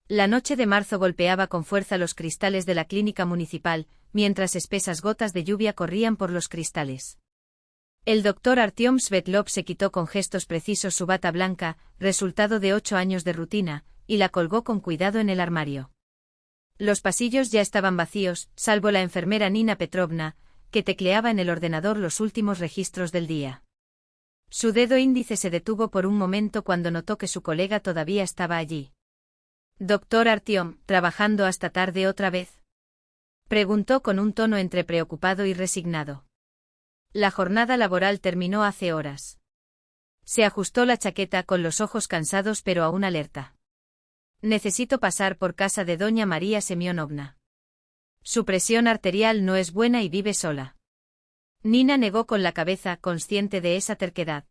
La noche de marzo golpeaba con fuerza los cristales de la clínica municipal, mientras espesas gotas de lluvia corrían por los cristales. El doctor Artyom Svetlov se quitó con gestos precisos su bata blanca, resultado de 8 años de rutina, y la colgó con cuidado en el armario. Los pasillos ya estaban vacíos, salvo la enfermera Nina Petrovna, que tecleaba en el ordenador los últimos registros del día. Su dedo índice se detuvo por un momento cuando notó que su colega todavía estaba allí. «Doctor Artyom, ¿trabajando hasta tarde otra vez?», preguntó con un tono entre preocupado y resignado. La jornada laboral terminó hace horas. Se ajustó la chaqueta con los ojos cansados pero aún alerta. «Necesito pasar por casa de doña María Semyonovna. Su presión arterial no es buena y vive sola». Nina negó con la cabeza, consciente de esa terquedad.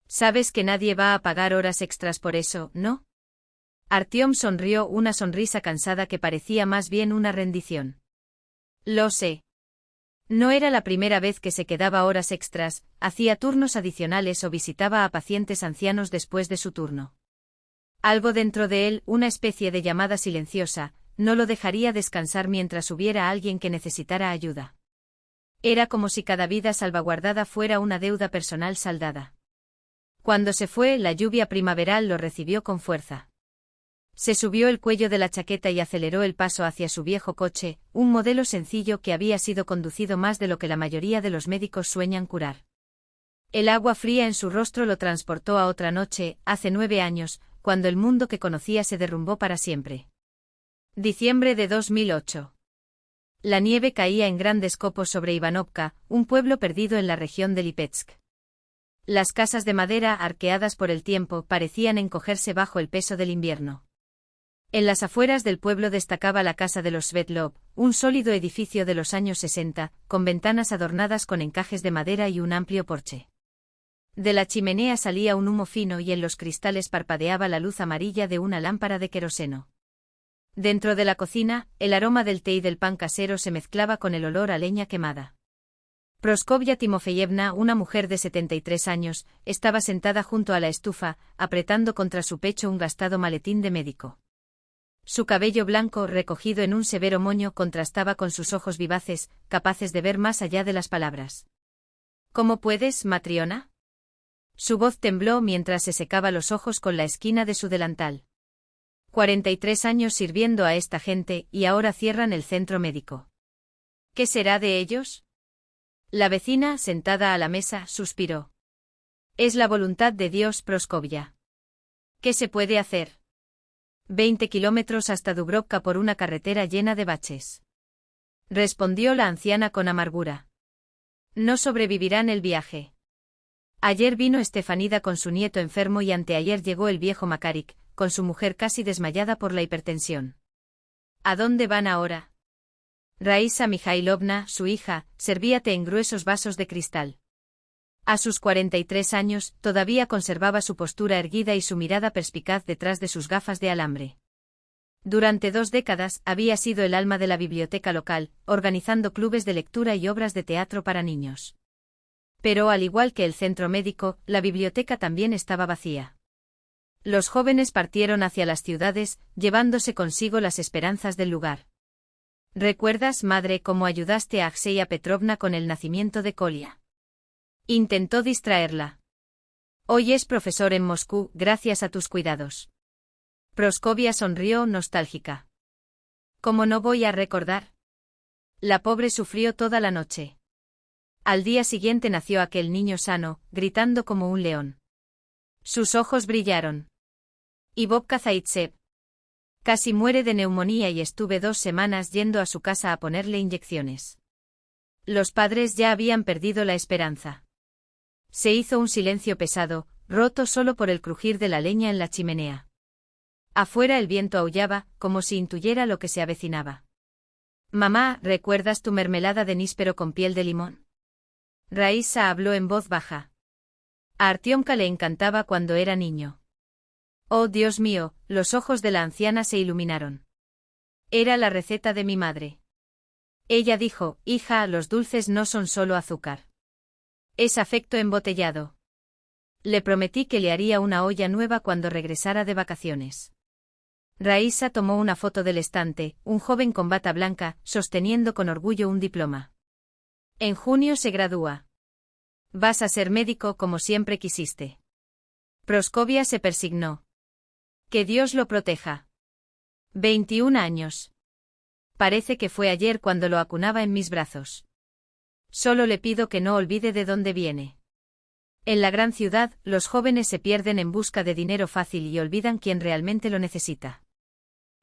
«Sabes que nadie va a pagar horas extras por eso, ¿no?». Artyom sonrió, una sonrisa cansada que parecía más bien una rendición. «Lo sé. No era la primera vez que se quedaba horas extras, hacía turnos adicionales o visitaba a pacientes ancianos después de su turno. Algo dentro de él, una especie de llamada silenciosa, no lo dejaría descansar mientras hubiera alguien que necesitara ayuda. Era como si cada vida salvaguardada fuera una deuda personal saldada. Cuando se fue, la lluvia primaveral lo recibió con fuerza. Se subió el cuello de la chaqueta y aceleró el paso hacia su viejo coche, un modelo sencillo que había sido conducido más de lo que la mayoría de los médicos sueñan curar. El agua fría en su rostro lo transportó a otra noche, hace 9 años, cuando el mundo que conocía se derrumbó para siempre. Diciembre de 2008. La nieve caía en grandes copos sobre Ivanovka, un pueblo perdido en la región de Lipetsk. Las casas de madera, arqueadas por el tiempo, parecían encogerse bajo el peso del invierno. En las afueras del pueblo destacaba la casa de los Svetlov, un sólido edificio de los años 60, con ventanas adornadas con encajes de madera y un amplio porche. De la chimenea salía un humo fino y en los cristales parpadeaba la luz amarilla de una lámpara de queroseno. Dentro de la cocina, el aroma del té y del pan casero se mezclaba con el olor a leña quemada. Praskovia Timofeyevna, una mujer de 73 años, estaba sentada junto a la estufa, apretando contra su pecho un gastado maletín de médico. Su cabello blanco, recogido en un severo moño, contrastaba con sus ojos vivaces, capaces de ver más allá de las palabras. «¿Cómo puedes, Matriona?». Su voz tembló mientras se secaba los ojos con la esquina de su delantal. 43 años sirviendo a esta gente, y ahora cierran el centro médico. ¿Qué será de ellos? La vecina, sentada a la mesa, suspiró. «Es la voluntad de Dios, Praskovia. ¿Qué se puede hacer?». 20 kilómetros hasta Dubrovka por una carretera llena de baches. Respondió la anciana con amargura. «No sobrevivirán el viaje. Ayer vino Stefanida con su nieto enfermo y anteayer llegó el viejo Makarik, con su mujer casi desmayada por la hipertensión. ¿A dónde van ahora?». Raisa Mikhailovna, su hija, servía té en gruesos vasos de cristal. A sus 43 años, todavía conservaba su postura erguida y su mirada perspicaz detrás de sus gafas de alambre. Durante 2 décadas, había sido el alma de la biblioteca local, organizando clubes de lectura y obras de teatro para niños. Pero al igual que el centro médico, la biblioteca también estaba vacía. Los jóvenes partieron hacia las ciudades, llevándose consigo las esperanzas del lugar. «¿Recuerdas, madre, cómo ayudaste a Axeya Petrovna con el nacimiento de Kolia?». Intentó distraerla. «Hoy es profesor en Moscú, gracias a tus cuidados». Praskovia sonrió, nostálgica. «¿Cómo no voy a recordar?». La pobre sufrió toda la noche. Al día siguiente nació aquel niño sano, gritando como un león. Sus ojos brillaron. «Y Bobka Zaitsev. Casi muere de neumonía y estuve 2 semanas yendo a su casa a ponerle inyecciones». Los padres ya habían perdido la esperanza. Se hizo un silencio pesado, roto solo por el crujir de la leña en la chimenea. Afuera el viento aullaba, como si intuyera lo que se avecinaba. «Mamá, ¿recuerdas tu mermelada de níspero con piel de limón?». Raisa habló en voz baja. A Artyomka le encantaba cuando era niño. «Oh, Dios mío», los ojos de la anciana se iluminaron. «Era la receta de mi madre». Ella dijo: «Hija, los dulces no son solo azúcar. Es afecto embotellado». Le prometí que le haría una olla nueva cuando regresara de vacaciones. Raísa tomó una foto del estante, un joven con bata blanca, sosteniendo con orgullo un diploma. En junio se gradúa. Vas a ser médico como siempre quisiste. Proskovia se persignó. Que Dios lo proteja. 21 años. Parece que fue ayer cuando lo acunaba en mis brazos. Solo le pido que no olvide de dónde viene. En la gran ciudad, los jóvenes se pierden en busca de dinero fácil y olvidan quién realmente lo necesita.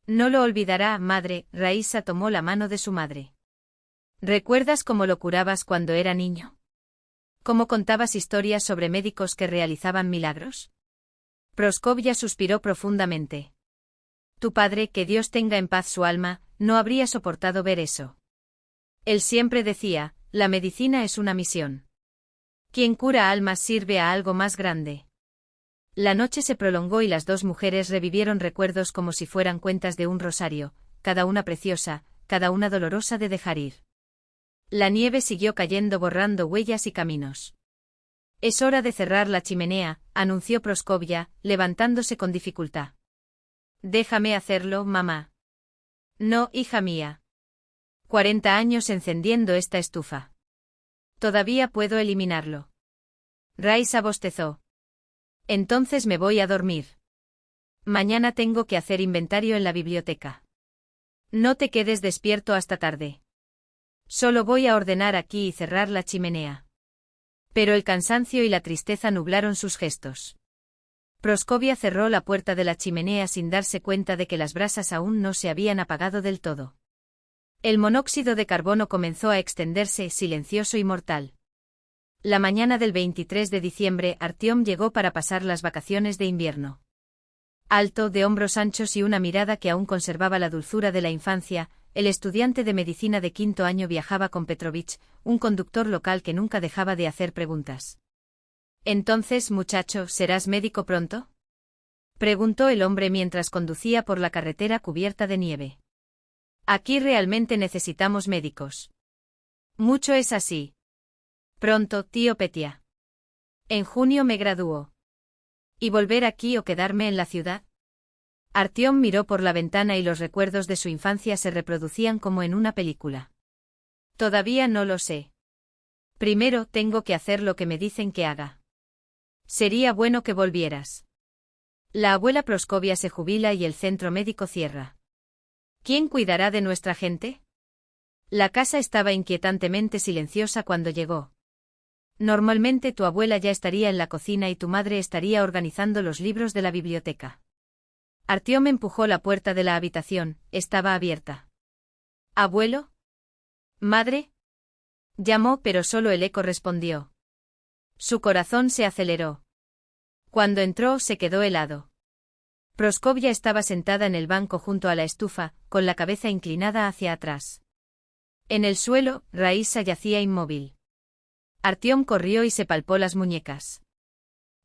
No lo olvidará, madre. Raísa tomó la mano de su madre. ¿Recuerdas cómo lo curabas cuando era niño? ¿Cómo contabas historias sobre médicos que realizaban milagros? Proskovia suspiró profundamente. Tu padre, que Dios tenga en paz su alma, no habría soportado ver eso. Él siempre decía, la medicina es una misión. Quien cura almas sirve a algo más grande. La noche se prolongó y las dos mujeres revivieron recuerdos como si fueran cuentas de un rosario, cada una preciosa, cada una dolorosa de dejar ir. La nieve siguió cayendo borrando huellas y caminos. Es hora de cerrar la chimenea, anunció Proskovia, levantándose con dificultad. Déjame hacerlo, mamá. No, hija mía. 40 años encendiendo esta estufa. Todavía puedo eliminarlo. Raísa bostezó. Entonces me voy a dormir. Mañana tengo que hacer inventario en la biblioteca. No te quedes despierto hasta tarde. Solo voy a ordenar aquí y cerrar la chimenea. Pero el cansancio y la tristeza nublaron sus gestos. Proskovia cerró la puerta de la chimenea sin darse cuenta de que las brasas aún no se habían apagado del todo. El monóxido de carbono comenzó a extenderse, silencioso y mortal. La mañana del 23 de diciembre, Artyom llegó para pasar las vacaciones de invierno. Alto, de hombros anchos y una mirada que aún conservaba la dulzura de la infancia, el estudiante de medicina de quinto año viajaba con Petrovich, un conductor local que nunca dejaba de hacer preguntas. «Entonces, muchacho, ¿serás médico pronto?», preguntó el hombre mientras conducía por la carretera cubierta de nieve. «Aquí realmente necesitamos médicos». «Mucho es así». «Pronto, tío Petya». «En junio me gradúo». «¿Y volver aquí o quedarme en la ciudad?». Artyom miró por la ventana y los recuerdos de su infancia se reproducían como en una película. «Todavía no lo sé. Primero tengo que hacer lo que me dicen que haga». «Sería bueno que volvieras». La abuela Proskovia se jubila y el centro médico cierra. ¿Quién cuidará de nuestra gente? La casa estaba inquietantemente silenciosa cuando llegó. Normalmente tu abuela ya estaría en la cocina y tu madre estaría organizando los libros de la biblioteca. Artyom empujó la puerta de la habitación, estaba abierta. ¿Abuelo? ¿Madre? Llamó, pero solo el eco respondió. Su corazón se aceleró. Cuando entró se quedó helado. Proskovia estaba sentada en el banco junto a la estufa, con la cabeza inclinada hacia atrás. En el suelo, Raísa yacía inmóvil. Artyom corrió y se palpó las muñecas.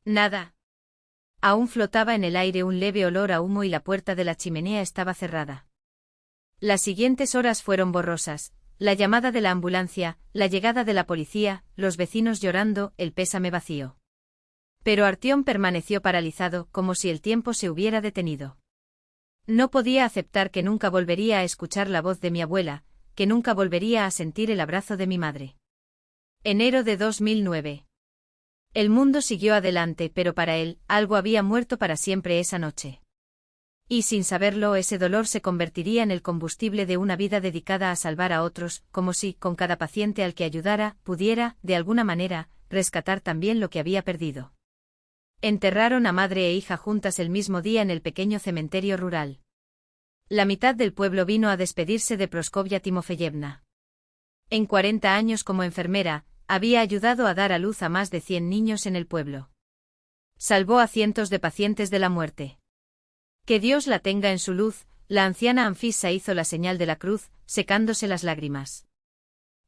Nada. Aún flotaba en el aire un leve olor a humo y la puerta de la chimenea estaba cerrada. Las siguientes horas fueron borrosas, la llamada de la ambulancia, la llegada de la policía, los vecinos llorando, el pésame vacío. Pero Artyom permaneció paralizado, como si el tiempo se hubiera detenido. No podía aceptar que nunca volvería a escuchar la voz de mi abuela, que nunca volvería a sentir el abrazo de mi madre. Enero de 2009. El mundo siguió adelante, pero para él, algo había muerto para siempre esa noche. Y sin saberlo, ese dolor se convertiría en el combustible de una vida dedicada a salvar a otros, como si, con cada paciente al que ayudara, pudiera, de alguna manera, rescatar también lo que había perdido. Enterraron a madre e hija juntas el mismo día en el pequeño cementerio rural. La mitad del pueblo vino a despedirse de Proskovia Timofeyevna. En 40 años como enfermera, había ayudado a dar a luz a más de 100 niños en el pueblo. Salvó a cientos de pacientes de la muerte. Que Dios la tenga en su luz, la anciana Anfisa hizo la señal de la cruz, secándose las lágrimas.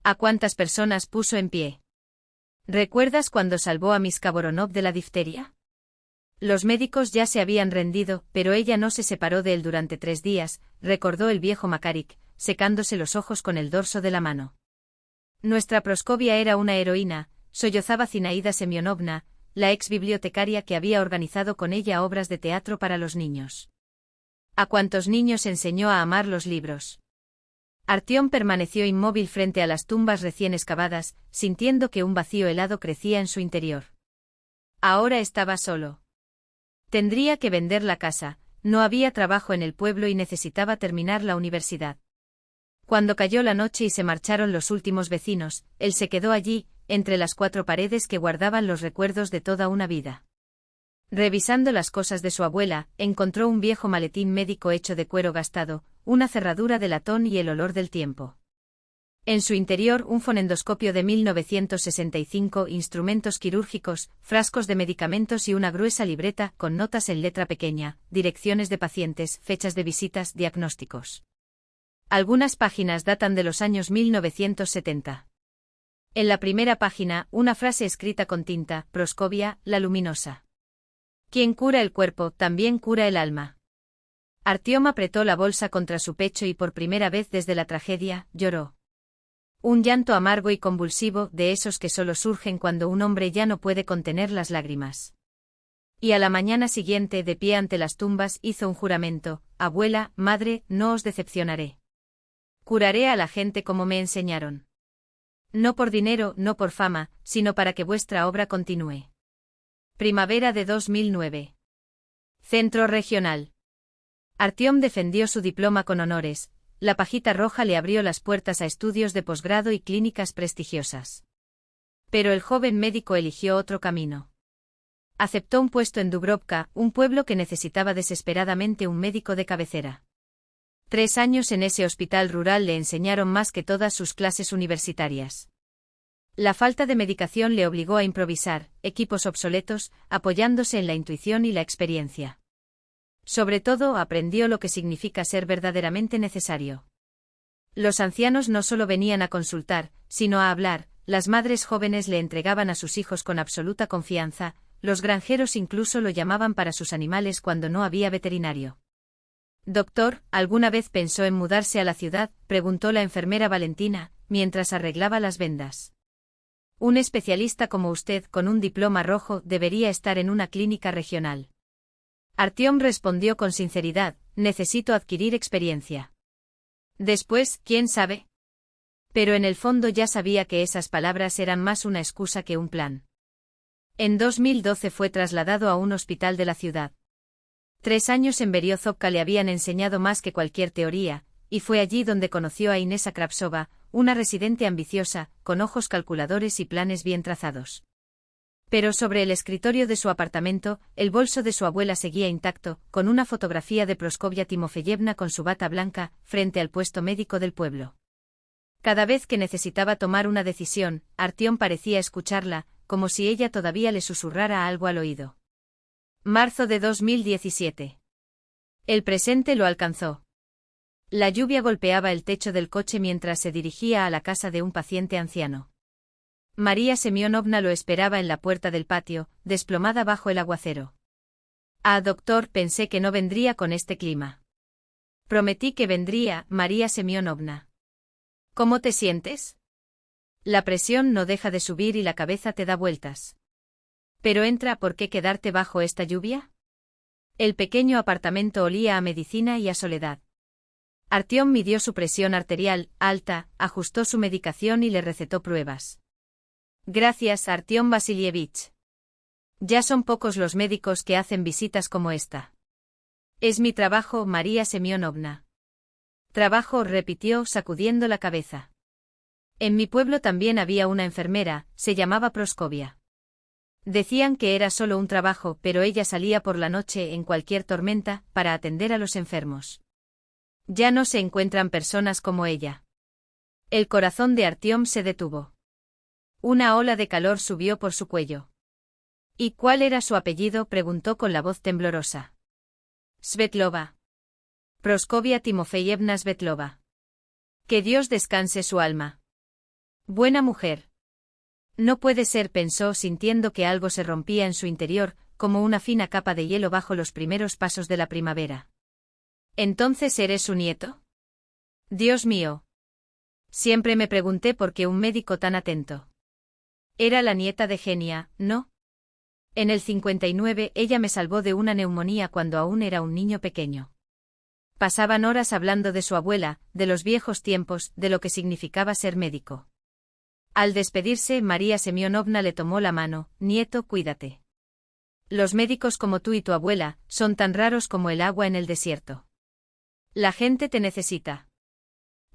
¿A cuántas personas puso en pie? ¿Recuerdas cuando salvó a Miska Voronov de la difteria? Los médicos ya se habían rendido, pero ella no se separó de él durante 3 días, recordó el viejo Makarik, secándose los ojos con el dorso de la mano. Nuestra Proskovia era una heroína, sollozaba Zinaida Semyonovna, la ex bibliotecaria que había organizado con ella obras de teatro para los niños. ¿A cuántos niños enseñó a amar los libros? Artyom permaneció inmóvil frente a las tumbas recién excavadas, sintiendo que un vacío helado crecía en su interior. Ahora estaba solo. Tendría que vender la casa, no había trabajo en el pueblo y necesitaba terminar la universidad. Cuando cayó la noche y se marcharon los últimos vecinos, él se quedó allí, entre las cuatro paredes que guardaban los recuerdos de toda una vida. Revisando las cosas de su abuela, encontró un viejo maletín médico hecho de cuero gastado, una cerradura de latón y el olor del tiempo. En su interior un fonendoscopio de 1965, instrumentos quirúrgicos, frascos de medicamentos y una gruesa libreta con notas en letra pequeña, direcciones de pacientes, fechas de visitas, diagnósticos. Algunas páginas datan de los años 1970. En la primera página, una frase escrita con tinta, Praskovia, la luminosa. Quien cura el cuerpo, también cura el alma. Artyom apretó la bolsa contra su pecho y por primera vez desde la tragedia, lloró. Un llanto amargo y convulsivo, de esos que solo surgen cuando un hombre ya no puede contener las lágrimas. Y a la mañana siguiente, de pie ante las tumbas, hizo un juramento: abuela, madre, no os decepcionaré. Curaré a la gente como me enseñaron. No por dinero, no por fama, sino para que vuestra obra continúe. Primavera de 2009. Centro Regional. Artyom defendió su diploma con honores. La pajita roja le abrió las puertas a estudios de posgrado y clínicas prestigiosas. Pero el joven médico eligió otro camino. Aceptó un puesto en Dubrovka, un pueblo que necesitaba desesperadamente un médico de cabecera. 3 años en ese hospital rural le enseñaron más que todas sus clases universitarias. La falta de medicación le obligó a improvisar, equipos obsoletos, apoyándose en la intuición y la experiencia. Sobre todo, aprendió lo que significa ser verdaderamente necesario. Los ancianos no solo venían a consultar, sino a hablar, las madres jóvenes le entregaban a sus hijos con absoluta confianza, los granjeros incluso lo llamaban para sus animales cuando no había veterinario. Doctor, ¿alguna vez pensó en mudarse a la ciudad?, preguntó la enfermera Valentina, mientras arreglaba las vendas. Un especialista como usted, con un diploma rojo, debería estar en una clínica regional. Artyom respondió con sinceridad: necesito adquirir experiencia. Después, ¿quién sabe? Pero en el fondo ya sabía que esas palabras eran más una excusa que un plan. En 2012 fue trasladado a un hospital de la ciudad. 3 años en Beriozovka le habían enseñado más que cualquier teoría, y fue allí donde conoció a Inesa Krapsova, una residente ambiciosa, con ojos calculadores y planes bien trazados. Pero sobre el escritorio de su apartamento, el bolso de su abuela seguía intacto, con una fotografía de Praskovia Timofeyevna con su bata blanca, frente al puesto médico del pueblo. Cada vez que necesitaba tomar una decisión, Artyom parecía escucharla, como si ella todavía le susurrara algo al oído. Marzo de 2017. El presente lo alcanzó. La lluvia golpeaba el techo del coche mientras se dirigía a la casa de un paciente anciano. María Semyonovna lo esperaba en la puerta del patio, desplomada bajo el aguacero. Ah, doctor, pensé que no vendría con este clima. Prometí que vendría, María Semyonovna. ¿Cómo te sientes? La presión no deja de subir y la cabeza te da vueltas. Pero entra, ¿por qué quedarte bajo esta lluvia? El pequeño apartamento olía a medicina y a soledad. Artyom midió su presión arterial, alta, ajustó su medicación y le recetó pruebas. Gracias, Artyom Vasilievich. Ya son pocos los médicos que hacen visitas como esta. Es mi trabajo, María Semyonovna. Trabajo, repitió, sacudiendo la cabeza. En mi pueblo también había una enfermera, se llamaba Praskovia. Decían que era solo un trabajo, pero ella salía por la noche en cualquier tormenta, para atender a los enfermos. Ya no se encuentran personas como ella. El corazón de Artyom se detuvo. Una ola de calor subió por su cuello. ¿Y cuál era su apellido?, preguntó con la voz temblorosa. Svetlova. Praskovia Timofeyevna Svetlova. Que Dios descanse su alma. Buena mujer. No puede ser, pensó, sintiendo que algo se rompía en su interior, como una fina capa de hielo bajo los primeros pasos de la primavera. ¿Entonces eres su nieto? Dios mío. Siempre me pregunté por qué un médico tan atento. Era la nieta de Genia, ¿no? En el 59 ella me salvó de una neumonía cuando aún era un niño pequeño. Pasaban horas hablando de su abuela, de los viejos tiempos, de lo que significaba ser médico. Al despedirse, María Semyonovna le tomó la mano. Nieto, cuídate. Los médicos como tú y tu abuela son tan raros como el agua en el desierto. La gente te necesita.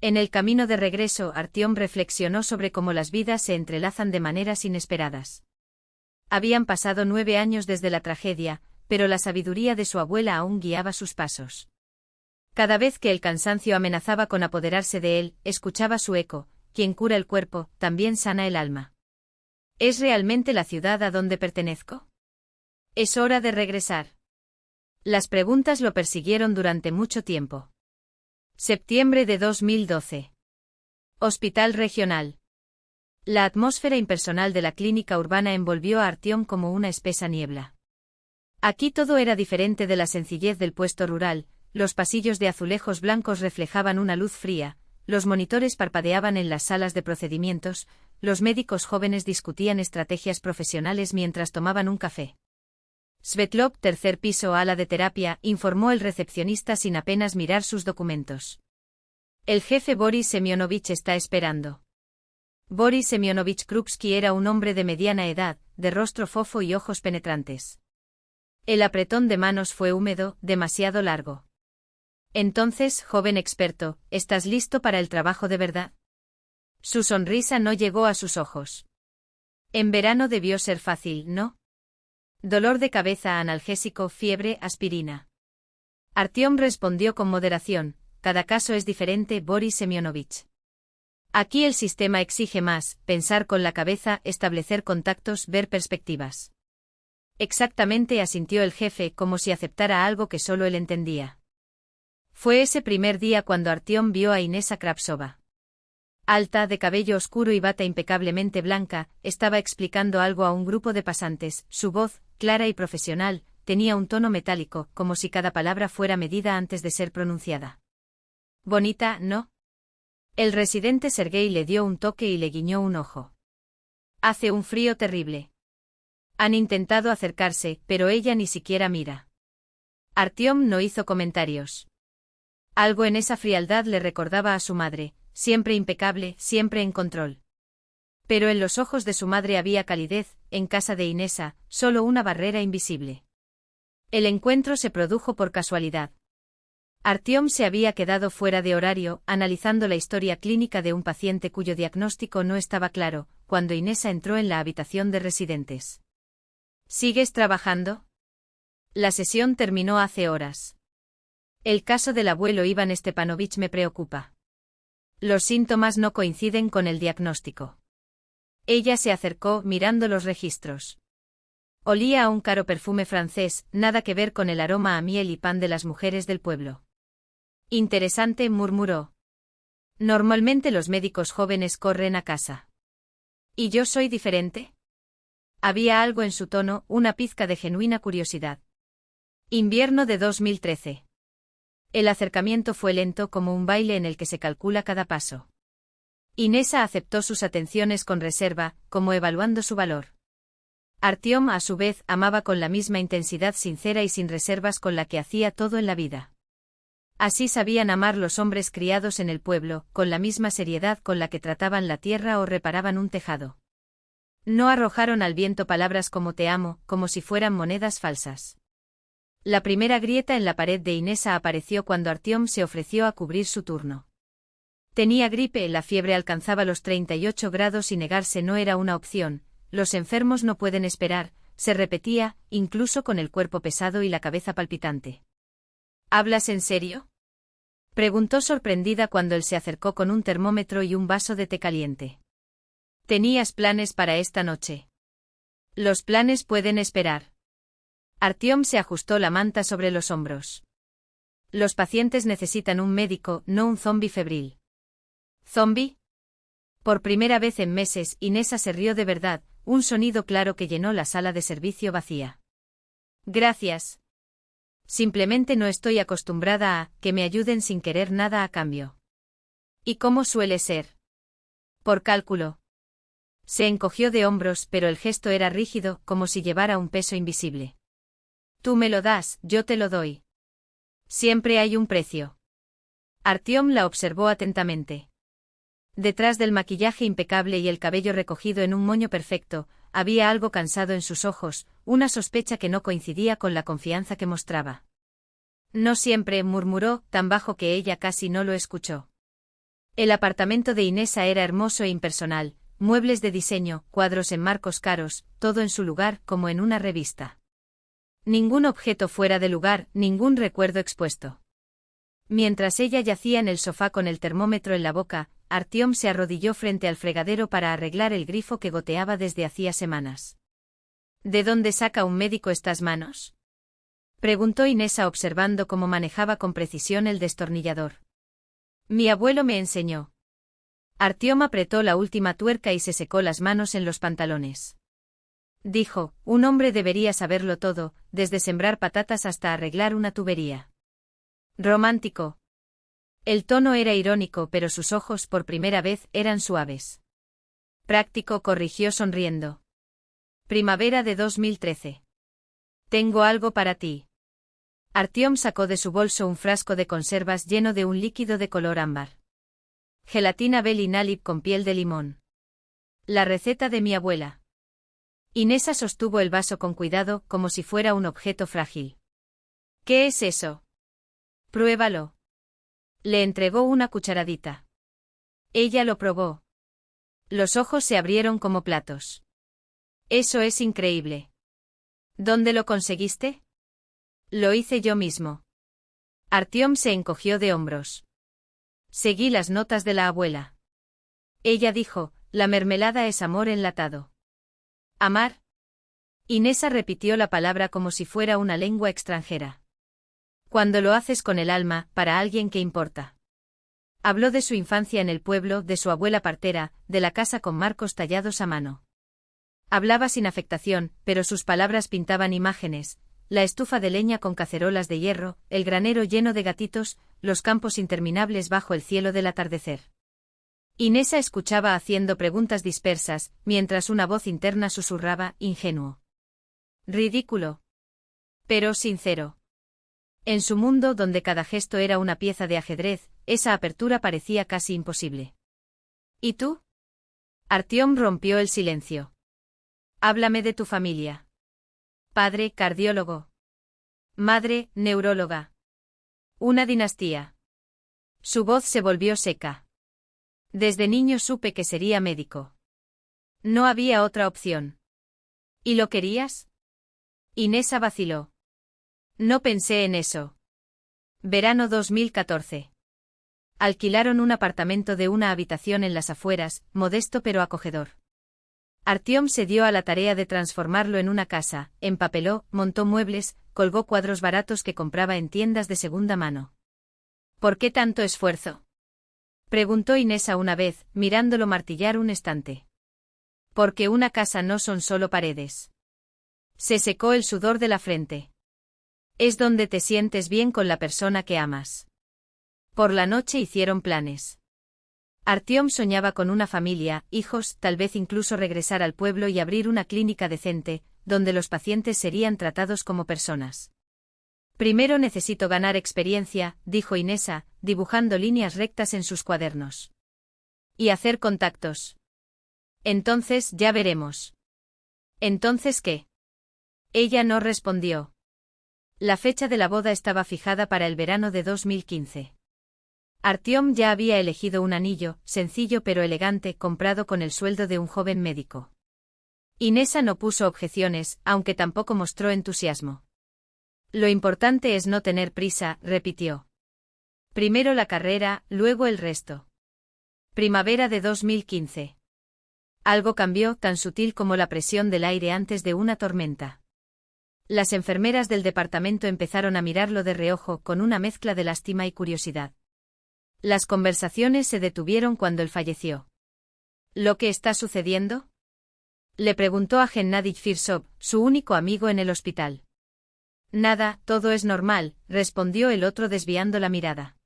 En el camino de regreso, Artyom reflexionó sobre cómo las vidas se entrelazan de maneras inesperadas. Habían pasado 9 años desde la tragedia, pero la sabiduría de su abuela aún guiaba sus pasos. Cada vez que el cansancio amenazaba con apoderarse de él, escuchaba su eco: quien cura el cuerpo, también sana el alma. ¿Es realmente la ciudad a donde pertenezco? Es hora de regresar. Las preguntas lo persiguieron durante mucho tiempo. Septiembre de 2012. Hospital Regional. La atmósfera impersonal de la clínica urbana envolvió a Artyom como una espesa niebla. Aquí todo era diferente de la sencillez del puesto rural. Los pasillos de azulejos blancos reflejaban una luz fría, los monitores parpadeaban en las salas de procedimientos, los médicos jóvenes discutían estrategias profesionales mientras tomaban un café. Svetlov, tercer piso, ala de terapia, informó el recepcionista sin apenas mirar sus documentos. El jefe Boris Semyonovich está esperando. Boris Semyonovich Krupsky era un hombre de mediana edad, de rostro fofo y ojos penetrantes. El apretón de manos fue húmedo, demasiado largo. Entonces, joven experto, ¿estás listo para el trabajo de verdad? Su sonrisa no llegó a sus ojos. En verano debió ser fácil, ¿no? Dolor de cabeza, analgésico, fiebre, aspirina. Artyom respondió con moderación: cada caso es diferente, Boris Semyonovich. Aquí el sistema exige más: pensar con la cabeza, establecer contactos, ver perspectivas. Exactamente, asintió el jefe, como si aceptara algo que solo él entendía. Fue ese primer día cuando Artyom vio a Inesa Kravtsova. Alta, de cabello oscuro y bata impecablemente blanca, estaba explicando algo a un grupo de pasantes. Su voz, clara y profesional, tenía un tono metálico, como si cada palabra fuera medida antes de ser pronunciada. Bonita, ¿no? El residente Sergei le dio un toque y le guiñó un ojo. Hace un frío terrible. Han intentado acercarse, pero ella ni siquiera mira. Artyom no hizo comentarios. Algo en esa frialdad le recordaba a su madre, siempre impecable, siempre en control. Pero en los ojos de su madre había calidez, en casa de Inesa, solo una barrera invisible. El encuentro se produjo por casualidad. Artyom se había quedado fuera de horario, analizando la historia clínica de un paciente cuyo diagnóstico no estaba claro, cuando Inesa entró en la habitación de residentes. ¿Sigues trabajando? La sesión terminó hace horas. El caso del abuelo Iván Stepanovich me preocupa. Los síntomas no coinciden con el diagnóstico. Ella se acercó, mirando los registros. Olía a un caro perfume francés, nada que ver con el aroma a miel y pan de las mujeres del pueblo. Interesante, murmuró. Normalmente los médicos jóvenes corren a casa. ¿Y yo soy diferente? Había algo en su tono, una pizca de genuina curiosidad. Invierno de 2013. El acercamiento fue lento, como un baile en el que se calcula cada paso. Inesa aceptó sus atenciones con reserva, como evaluando su valor. Artyom, a su vez, amaba con la misma intensidad sincera y sin reservas con la que hacía todo en la vida. Así sabían amar los hombres criados en el pueblo, con la misma seriedad con la que trataban la tierra o reparaban un tejado. No arrojaron al viento palabras como te amo, como si fueran monedas falsas. La primera grieta en la pared de Inesa apareció cuando Artyom se ofreció a cubrir su turno. Tenía gripe, la fiebre alcanzaba los 38 grados y negarse no era una opción. Los enfermos no pueden esperar, se repetía, incluso con el cuerpo pesado y la cabeza palpitante. ¿Hablas en serio? Preguntó sorprendida cuando él se acercó con un termómetro y un vaso de té caliente. ¿Tenías planes para esta noche? Los planes pueden esperar. Artyom se ajustó la manta sobre los hombros. Los pacientes necesitan un médico, no un zombi febril. ¿Zombi? Por primera vez en meses, Inesa se rió de verdad, un sonido claro que llenó la sala de servicio vacía. Gracias. Simplemente no estoy acostumbrada a que me ayuden sin querer nada a cambio. ¿Y cómo suele ser? Por cálculo. Se encogió de hombros, pero el gesto era rígido, como si llevara un peso invisible. Tú me lo das, yo te lo doy. Siempre hay un precio. Artyom la observó atentamente. Detrás del maquillaje impecable y el cabello recogido en un moño perfecto, había algo cansado en sus ojos, una sospecha que no coincidía con la confianza que mostraba. No siempre, murmuró, tan bajo que ella casi no lo escuchó. El apartamento de Inesa era hermoso e impersonal, muebles de diseño, cuadros en marcos caros, todo en su lugar como en una revista. Ningún objeto fuera de lugar, ningún recuerdo expuesto. Mientras ella yacía en el sofá con el termómetro en la boca, Artyom se arrodilló frente al fregadero para arreglar el grifo que goteaba desde hacía semanas. ¿De dónde saca un médico estas manos?, preguntó Inesa observando cómo manejaba con precisión el destornillador. Mi abuelo me enseñó. Artyom apretó la última tuerca y se secó las manos en los pantalones. Dijo, un hombre debería saberlo todo, desde sembrar patatas hasta arreglar una tubería. Romántico. El tono era irónico, pero sus ojos por primera vez eran suaves. Práctico, corrigió sonriendo. Primavera de 2013. Tengo algo para ti. Artyom sacó de su bolso un frasco de conservas lleno de un líquido de color ámbar. Gelatina Belinalip con piel de limón. La receta de mi abuela. Inesa sostuvo el vaso con cuidado, como si fuera un objeto frágil. ¿Qué es eso? Pruébalo. Le entregó una cucharadita. Ella lo probó. Los ojos se abrieron como platos. Eso es increíble. ¿Dónde lo conseguiste? Lo hice yo mismo. Artyom se encogió de hombros. Seguí las notas de la abuela. Ella dijo, la mermelada es amor enlatado. ¿Amar? Inesa repitió la palabra como si fuera una lengua extranjera. Cuando lo haces con el alma, para alguien que importa. Habló de su infancia en el pueblo, de su abuela partera, de la casa con marcos tallados a mano. Hablaba sin afectación, pero sus palabras pintaban imágenes, la estufa de leña con cacerolas de hierro, el granero lleno de gatitos, los campos interminables bajo el cielo del atardecer. Inesa escuchaba haciendo preguntas dispersas, mientras una voz interna susurraba, ingenuo. Ridículo. Pero sincero. En su mundo donde cada gesto era una pieza de ajedrez, esa apertura parecía casi imposible. ¿Y tú? Artyom rompió el silencio. Háblame de tu familia. Padre, cardiólogo. Madre, neuróloga. Una dinastía. Su voz se volvió seca. Desde niño supe que sería médico. No había otra opción. ¿Y lo querías? Inesa vaciló. No pensé en eso. Verano 2014. Alquilaron un apartamento de una habitación en las afueras, modesto pero acogedor. Artyom se dio a la tarea de transformarlo en una casa, empapeló, montó muebles, colgó cuadros baratos que compraba en tiendas de segunda mano. ¿Por qué tanto esfuerzo?, preguntó Inesa una vez, mirándolo martillar un estante. Porque una casa no son solo paredes. Se secó el sudor de la frente. Es donde te sientes bien con la persona que amas. Por la noche hicieron planes. Artyom soñaba con una familia, hijos, tal vez incluso regresar al pueblo y abrir una clínica decente, donde los pacientes serían tratados como personas. Primero necesito ganar experiencia, dijo Inesa, dibujando líneas rectas en sus cuadernos. Y hacer contactos. Entonces ya veremos. ¿Entonces qué? Ella no respondió. La fecha de la boda estaba fijada para el verano de 2015. Artyom ya había elegido un anillo, sencillo pero elegante, comprado con el sueldo de un joven médico. Inesa no puso objeciones, aunque tampoco mostró entusiasmo. Lo importante es no tener prisa, repitió. Primero la carrera, luego el resto. Primavera de 2015. Algo cambió, tan sutil como la presión del aire antes de una tormenta. Las enfermeras del departamento empezaron a mirarlo de reojo con una mezcla de lástima y curiosidad. Las conversaciones se detuvieron cuando él falleció. ¿Lo que está sucediendo?, le preguntó a Gennady Firsov, su único amigo en el hospital. Nada, todo es normal, respondió el otro desviando la mirada.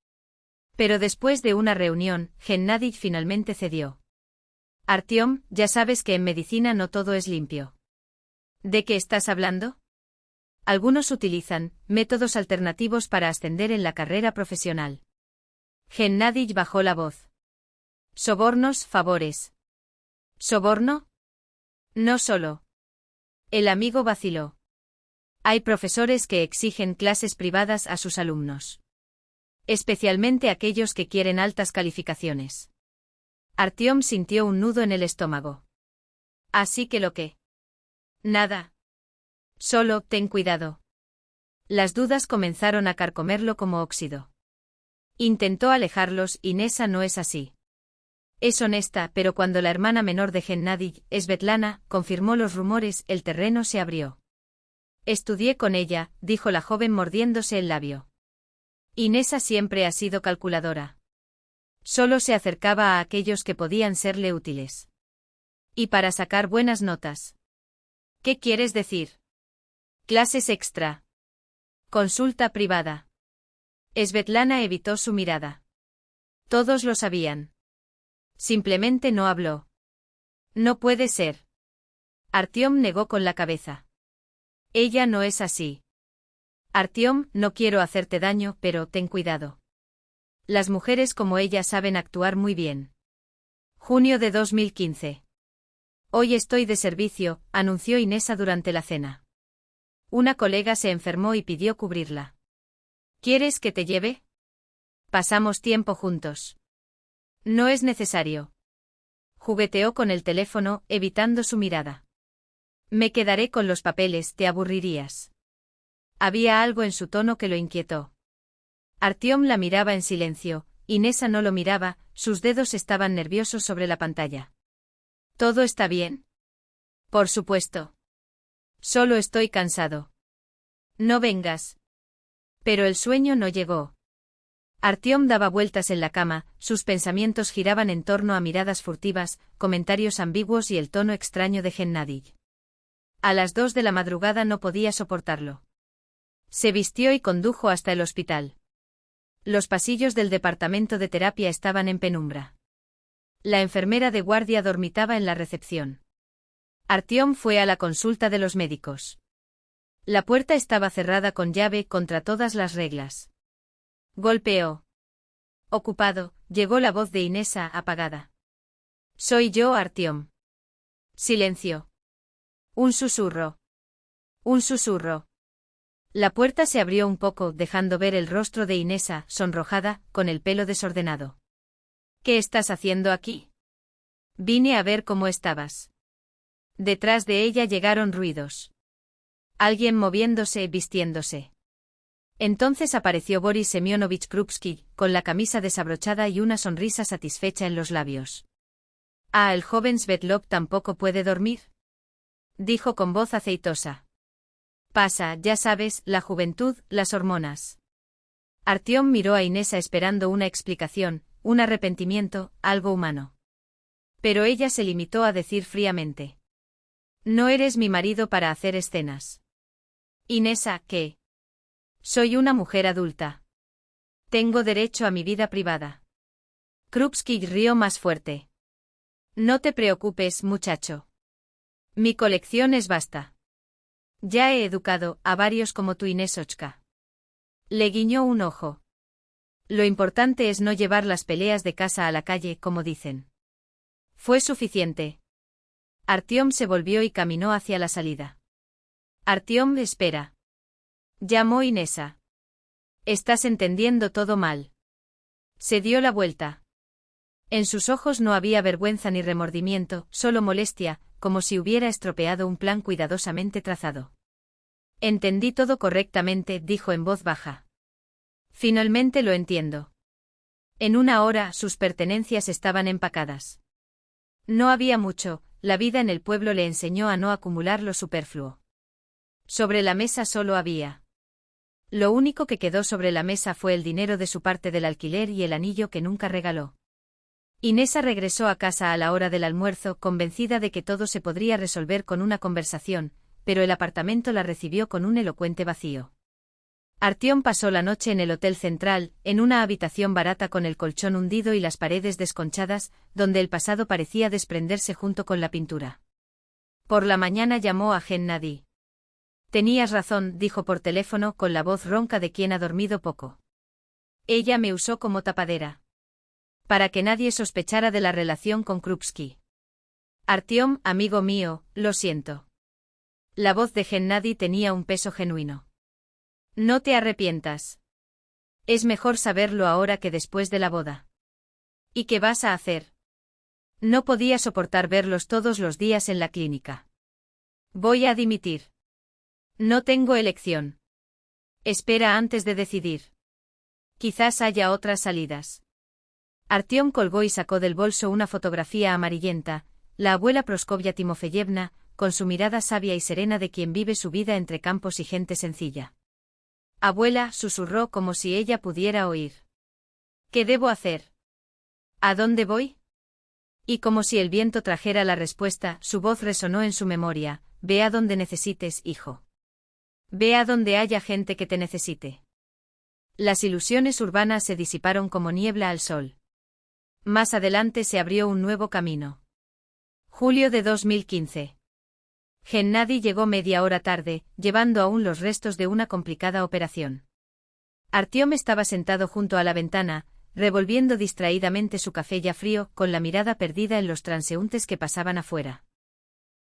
Pero después de una reunión, Gennady finalmente cedió. Artyom, ya sabes que en medicina no todo es limpio. ¿De qué estás hablando? Algunos utilizan métodos alternativos para ascender en la carrera profesional. Gennady bajó la voz. Sobornos, favores. ¿Soborno? No solo. El amigo vaciló. Hay profesores que exigen clases privadas a sus alumnos. Especialmente aquellos que quieren altas calificaciones. Artyom sintió un nudo en el estómago. Así que lo que. Nada. Solo, ten cuidado. Las dudas comenzaron a carcomerlo como óxido. Intentó alejarlos y Nessa no es así. Es honesta, pero cuando la hermana menor de Gennady, Svetlana, confirmó los rumores, el terreno se abrió. Estudié con ella, dijo la joven mordiéndose el labio. Nessa siempre ha sido calculadora. Solo se acercaba a aquellos que podían serle útiles. Y para sacar buenas notas. ¿Qué quieres decir? Clases extra. Consulta privada. Svetlana evitó su mirada. Todos lo sabían. Simplemente no habló. No puede ser. Artyom negó con la cabeza. Ella no es así. Artyom, no quiero hacerte daño, pero ten cuidado. Las mujeres como ella saben actuar muy bien. Junio de 2015. Hoy estoy de servicio, anunció Inesa durante la cena. Una colega se enfermó y pidió cubrirla. ¿Quieres que te lleve? Pasamos tiempo juntos. No es necesario. Jugueteó con el teléfono, evitando su mirada. Me quedaré con los papeles, te aburrirías. Había algo en su tono que lo inquietó. Artyom la miraba en silencio, Inesa no lo miraba, sus dedos estaban nerviosos sobre la pantalla. ¿Todo está bien? Por supuesto. Solo estoy cansado. No vengas. Pero el sueño no llegó. Artyom daba vueltas en la cama, sus pensamientos giraban en torno a miradas furtivas, comentarios ambiguos y el tono extraño de Gennady. A las 2 de la madrugada no podía soportarlo. Se vistió y condujo hasta el hospital. Los pasillos del departamento de terapia estaban en penumbra. La enfermera de guardia dormitaba en la recepción. Artyom fue a la consulta de los médicos. La puerta estaba cerrada con llave contra todas las reglas. Golpeó. Ocupado, llegó la voz de Inesa apagada. Soy yo, Artyom. Silencio. Un susurro. Un susurro. La puerta se abrió un poco, dejando ver el rostro de Inesa, sonrojada, con el pelo desordenado. ¿Qué estás haciendo aquí? Vine a ver cómo estabas. Detrás de ella llegaron ruidos. Alguien moviéndose, vistiéndose. Entonces apareció Boris Semyonovich Krupski, con la camisa desabrochada y una sonrisa satisfecha en los labios. ¿Ah, el joven Svetlov tampoco puede dormir? Dijo con voz aceitosa. Pasa, ya sabes, la juventud, las hormonas. Artyom miró a Inesa esperando una explicación, un arrepentimiento, algo humano. Pero ella se limitó a decir fríamente. No eres mi marido para hacer escenas. Inesa, ¿qué? Soy una mujer adulta. Tengo derecho a mi vida privada. Krupski rió más fuerte. No te preocupes, muchacho. Mi colección es vasta. Ya he educado a varios como tu Inesochka. Le guiñó un ojo. Lo importante es no llevar las peleas de casa a la calle, como dicen. Fue suficiente. Artyom se volvió y caminó hacia la salida. Artyom, espera. Llamó Inesa. Estás entendiendo todo mal. Se dio la vuelta. En sus ojos no había vergüenza ni remordimiento, solo molestia, como si hubiera estropeado un plan cuidadosamente trazado. Entendí todo correctamente, dijo en voz baja. Finalmente lo entiendo. En una hora sus pertenencias estaban empacadas. No había mucho, la vida en el pueblo le enseñó a no acumular lo superfluo. Sobre la mesa solo había. Lo único que quedó sobre la mesa fue el dinero de su parte del alquiler y el anillo que nunca regaló. Inesa regresó a casa a la hora del almuerzo, convencida de que todo se podría resolver con una conversación, pero el apartamento la recibió con un elocuente vacío. Artyom pasó la noche en el Hotel Central, en una habitación barata con el colchón hundido y las paredes desconchadas, donde el pasado parecía desprenderse junto con la pintura. Por la mañana llamó a Gennady. Tenías razón, dijo por teléfono con la voz ronca de quien ha dormido poco. Ella me usó como tapadera. Para que nadie sospechara de la relación con Krupski. Artyom, amigo mío, lo siento. La voz de Gennady tenía un peso genuino. No te arrepientas. Es mejor saberlo ahora que después de la boda. ¿Y qué vas a hacer? No podía soportar verlos todos los días en la clínica. Voy a dimitir. No tengo elección. Espera antes de decidir. Quizás haya otras salidas. Artyom colgó y sacó del bolso una fotografía amarillenta, la abuela Praskovia Timofeyevna, con su mirada sabia y serena de quien vive su vida entre campos y gente sencilla. Abuela, susurró como si ella pudiera oír. ¿Qué debo hacer? ¿A dónde voy? Y como si el viento trajera la respuesta, su voz resonó en su memoria. Ve a donde necesites, hijo. Ve a donde haya gente que te necesite. Las ilusiones urbanas se disiparon como niebla al sol. Más adelante se abrió un nuevo camino. Julio de 2015. Gennady llegó media hora tarde, llevando aún los restos de una complicada operación. Artyom estaba sentado junto a la ventana, revolviendo distraídamente su café ya frío, con la mirada perdida en los transeúntes que pasaban afuera.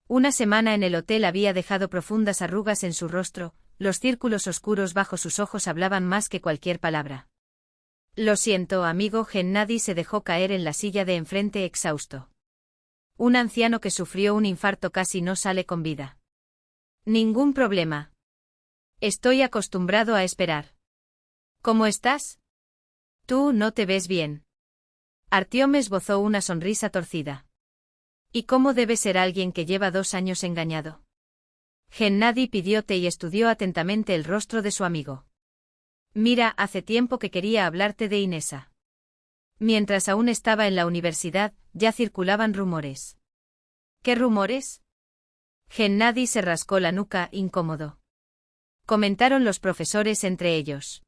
Una semana en el hotel había dejado profundas arrugas en su rostro, los círculos oscuros bajo sus ojos hablaban más que cualquier palabra. Lo siento, amigo. Gennady se dejó caer en la silla de enfrente exhausto. Un anciano que sufrió un infarto casi no sale con vida. Ningún problema. Estoy acostumbrado a esperar. ¿Cómo estás? Tú no te ves bien. Artyom esbozó una sonrisa torcida. ¿Y cómo debe ser alguien que lleva 2 años engañado? Gennady pidió té y estudió atentamente el rostro de su amigo. Mira, hace tiempo que quería hablarte de Inesa. Mientras aún estaba en la universidad, ya circulaban rumores. ¿Qué rumores? Gennady se rascó la nuca, incómodo. Comentaron los profesores entre ellos.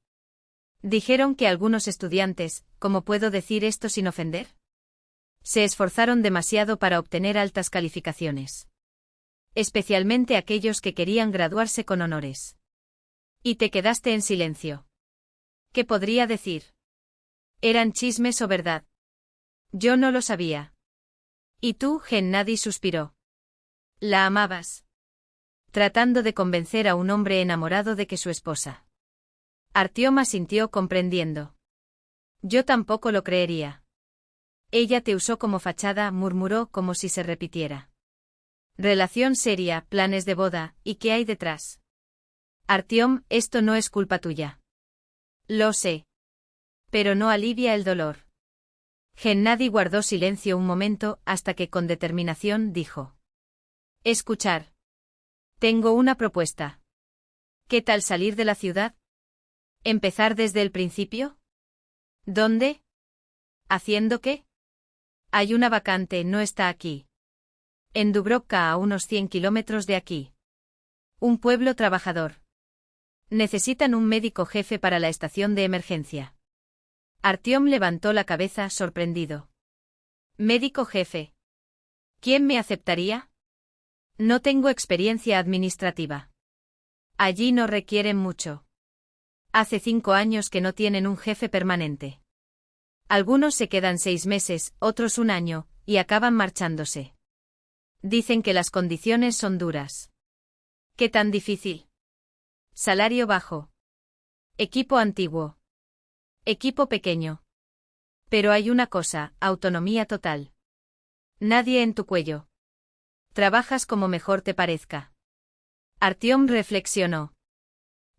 Dijeron que algunos estudiantes, ¿cómo puedo decir esto sin ofender? Se esforzaron demasiado para obtener altas calificaciones. Especialmente aquellos que querían graduarse con honores. Y te quedaste en silencio. ¿Qué podría decir? ¿Eran chismes o verdad? Yo no lo sabía. ¿Y tú? Gennady suspiró. La amabas. Tratando de convencer a un hombre enamorado de que su esposa. Artyom asintió comprendiendo. Yo tampoco lo creería. Ella te usó como fachada, murmuró como si se repitiera. Relación seria, planes de boda, ¿y qué hay detrás? Artyom, esto no es culpa tuya. Lo sé. Pero no alivia el dolor. Gennady guardó silencio un momento, hasta que con determinación dijo. Escuchar. Tengo una propuesta. ¿Qué tal salir de la ciudad? ¿Empezar desde el principio? ¿Dónde? ¿Haciendo qué? Hay una vacante, no está aquí. En Dubrovka, a unos 100 kilómetros de aquí. Un pueblo trabajador. Necesitan un médico jefe para la estación de emergencia. Artyom levantó la cabeza, sorprendido. ¿Médico jefe? ¿Quién me aceptaría? No tengo experiencia administrativa. Allí no requieren mucho. Hace 5 años que no tienen un jefe permanente. Algunos se quedan 6 meses, otros 1 año, y acaban marchándose. Dicen que las condiciones son duras. ¿Qué tan difícil? Salario bajo. Equipo antiguo. Equipo pequeño. Pero hay una cosa, autonomía total. Nadie en tu cuello. Trabajas como mejor te parezca. Artyom reflexionó.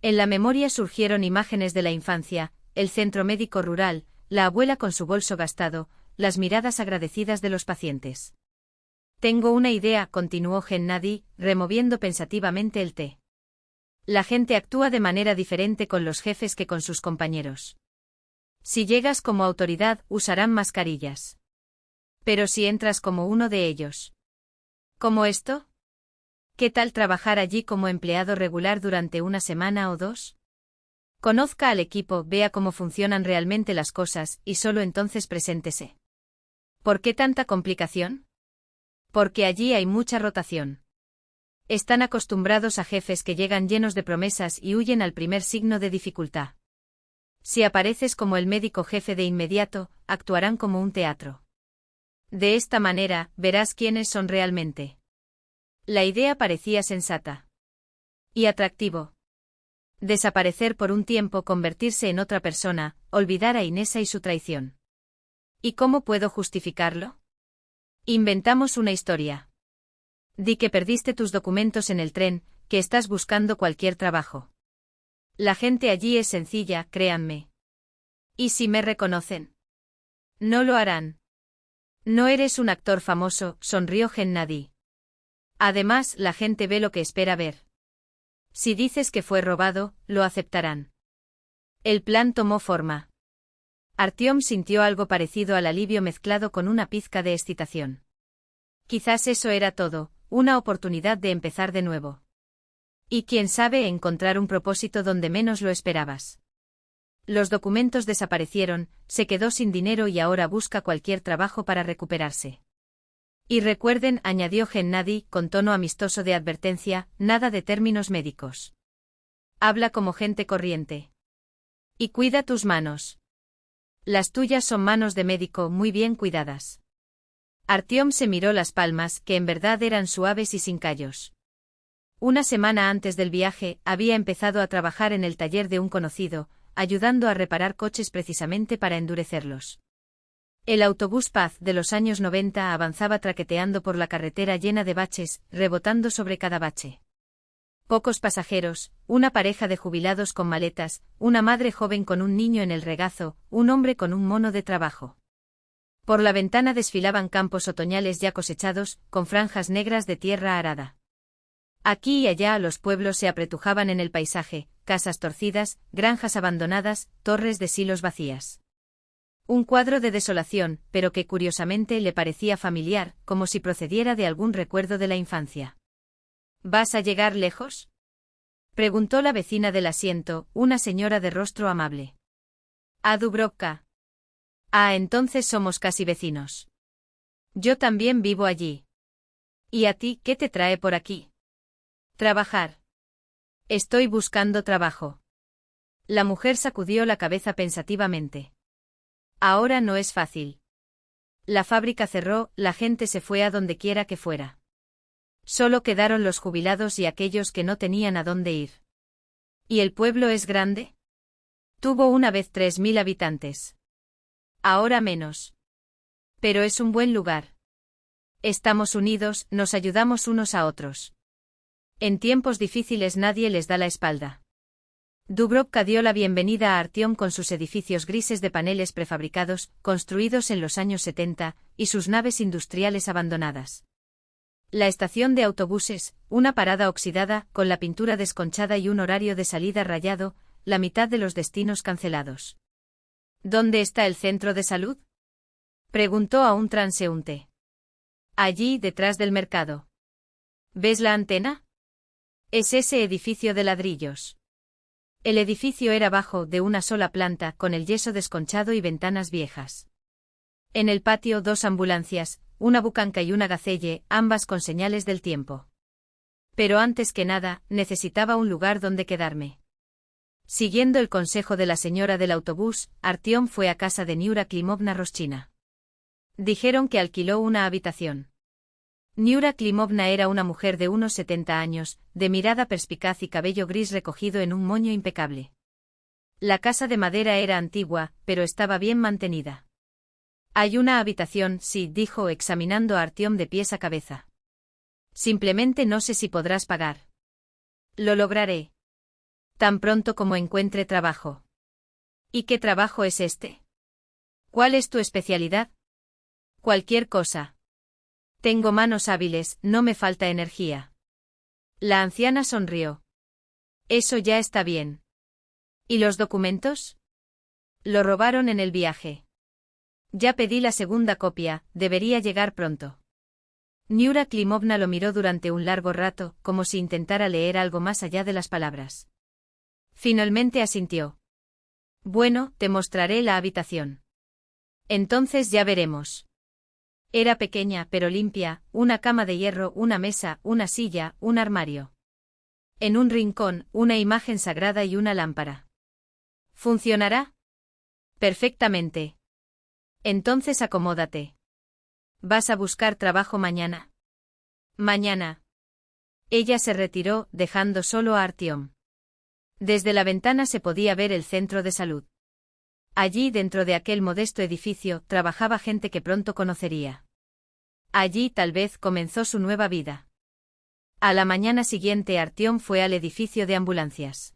En la memoria surgieron imágenes de la infancia, el centro médico rural, la abuela con su bolso gastado, las miradas agradecidas de los pacientes. Tengo una idea, continuó Gennady, removiendo pensativamente el té. La gente actúa de manera diferente con los jefes que con sus compañeros. Si llegas como autoridad, usarán mascarillas. Pero si entras como uno de ellos. ¿Cómo esto? ¿Qué tal trabajar allí como empleado regular durante 1 semana o 2? Conozca al equipo, vea cómo funcionan realmente las cosas, y solo entonces preséntese. ¿Por qué tanta complicación? Porque allí hay mucha rotación. Están acostumbrados a jefes que llegan llenos de promesas y huyen al primer signo de dificultad. Si apareces como el médico jefe de inmediato, actuarán como un teatro. De esta manera, verás quiénes son realmente. La idea parecía sensata. Y atractivo. Desaparecer por un tiempo, convertirse en otra persona, olvidar a Inesa y su traición. ¿Y cómo puedo justificarlo? Inventamos una historia. Di que perdiste tus documentos en el tren, que estás buscando cualquier trabajo. La gente allí es sencilla, créanme. ¿Y si me reconocen? No lo harán. No eres un actor famoso, sonrió Gennady. Además, la gente ve lo que espera ver. Si dices que fue robado, lo aceptarán. El plan tomó forma. Artyom sintió algo parecido al alivio mezclado con una pizca de excitación. Quizás eso era todo, una oportunidad de empezar de nuevo. Y quién sabe, encontrar un propósito donde menos lo esperabas. Los documentos desaparecieron, se quedó sin dinero y ahora busca cualquier trabajo para recuperarse. Y recuerden, añadió Gennady con tono amistoso de advertencia, nada de términos médicos. Habla como gente corriente. Y cuida tus manos. Las tuyas son manos de médico muy bien cuidadas. Artyom se miró las palmas, que en verdad eran suaves y sin callos. Una semana antes del viaje, había empezado a trabajar en el taller de un conocido, ayudando a reparar coches precisamente para endurecerlos. El autobús Paz de los años 90 avanzaba traqueteando por la carretera llena de baches, rebotando sobre cada bache. Pocos pasajeros, una pareja de jubilados con maletas, una madre joven con un niño en el regazo, un hombre con un mono de trabajo. Por la ventana desfilaban campos otoñales ya cosechados, con franjas negras de tierra arada. Aquí y allá los pueblos se apretujaban en el paisaje, casas torcidas, granjas abandonadas, torres de silos vacías. Un cuadro de desolación, pero que curiosamente le parecía familiar, como si procediera de algún recuerdo de la infancia. ¿Vas a llegar lejos?, preguntó la vecina del asiento, una señora de rostro amable. A Dubrovka. Ah, entonces somos casi vecinos. Yo también vivo allí. ¿Y a ti qué te trae por aquí? Trabajar. Estoy buscando trabajo. La mujer sacudió la cabeza pensativamente. Ahora no es fácil. La fábrica cerró, la gente se fue a donde quiera que fuera. Solo quedaron los jubilados y aquellos que no tenían a dónde ir. ¿Y el pueblo es grande? Tuvo una vez 3000 habitantes. Ahora menos. Pero es un buen lugar. Estamos unidos, nos ayudamos unos a otros. En tiempos difíciles nadie les da la espalda. Dubrovka dio la bienvenida a Artyom con sus edificios grises de paneles prefabricados, construidos en los años 70, y sus naves industriales abandonadas. La estación de autobuses, una parada oxidada, con la pintura desconchada y un horario de salida rayado, la mitad de los destinos cancelados. ¿Dónde está el centro de salud?, preguntó a un transeúnte. Allí, detrás del mercado. ¿Ves la antena? Es ese edificio de ladrillos. El edificio era bajo, de una sola planta, con el yeso desconchado y ventanas viejas. En el patio 2 ambulancias, una bucanca y una gacelle, ambas con señales del tiempo. Pero antes que nada, necesitaba un lugar donde quedarme. Siguiendo el consejo de la señora del autobús, Artyom fue a casa de Niura Klimovna Roschina. Dijeron que alquiló una habitación. Niura Klimovna era una mujer de unos 70 años, de mirada perspicaz y cabello gris recogido en un moño impecable. La casa de madera era antigua, pero estaba bien mantenida. Hay una habitación, sí, dijo examinando a Artyom de pies a cabeza. Simplemente no sé si podrás pagar. Lo lograré. Tan pronto como encuentre trabajo. ¿Y qué trabajo es este? ¿Cuál es tu especialidad? Cualquier cosa. Tengo manos hábiles, no me falta energía. La anciana sonrió. Eso ya está bien. ¿Y los documentos? Lo robaron en el viaje. Ya pedí la segunda copia, debería llegar pronto. Niura Klimovna lo miró durante un largo rato, como si intentara leer algo más allá de las palabras. Finalmente asintió. Bueno, te mostraré la habitación. Entonces ya veremos. Era pequeña pero limpia, una cama de hierro, una mesa, una silla, un armario. En un rincón, una imagen sagrada y una lámpara. ¿Funcionará? Perfectamente. Entonces acomódate. ¿Vas a buscar trabajo mañana? Mañana. Ella se retiró, dejando solo a Artyom. Desde la ventana se podía ver el centro de salud. Allí, dentro de aquel modesto edificio, trabajaba gente que pronto conocería. Allí tal vez comenzó su nueva vida. A la mañana siguiente Artyom fue al edificio de ambulancias.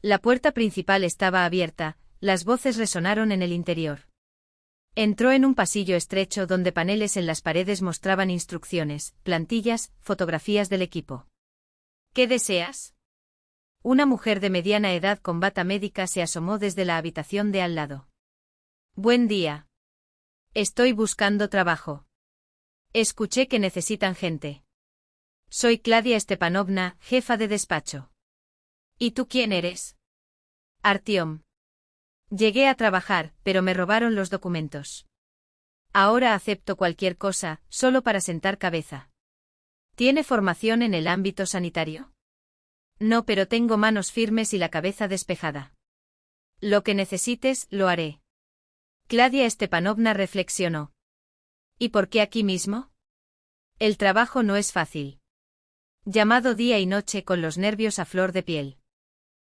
La puerta principal estaba abierta, las voces resonaron en el interior. Entró en un pasillo estrecho donde paneles en las paredes mostraban instrucciones, plantillas, fotografías del equipo. ¿Qué deseas? Una mujer de mediana edad con bata médica se asomó desde la habitación de al lado. Buen día. Estoy buscando trabajo. Escuché que necesitan gente. Soy Claudia Stepanovna, jefa de despacho. ¿Y tú quién eres? Artyom. Llegué a trabajar, pero me robaron los documentos. Ahora acepto cualquier cosa, solo para sentar cabeza. ¿Tiene formación en el ámbito sanitario? No, pero tengo manos firmes y la cabeza despejada. Lo que necesites, lo haré. Claudia Stepanovna reflexionó. ¿Y por qué aquí mismo? El trabajo no es fácil. Llamado día y noche con los nervios a flor de piel.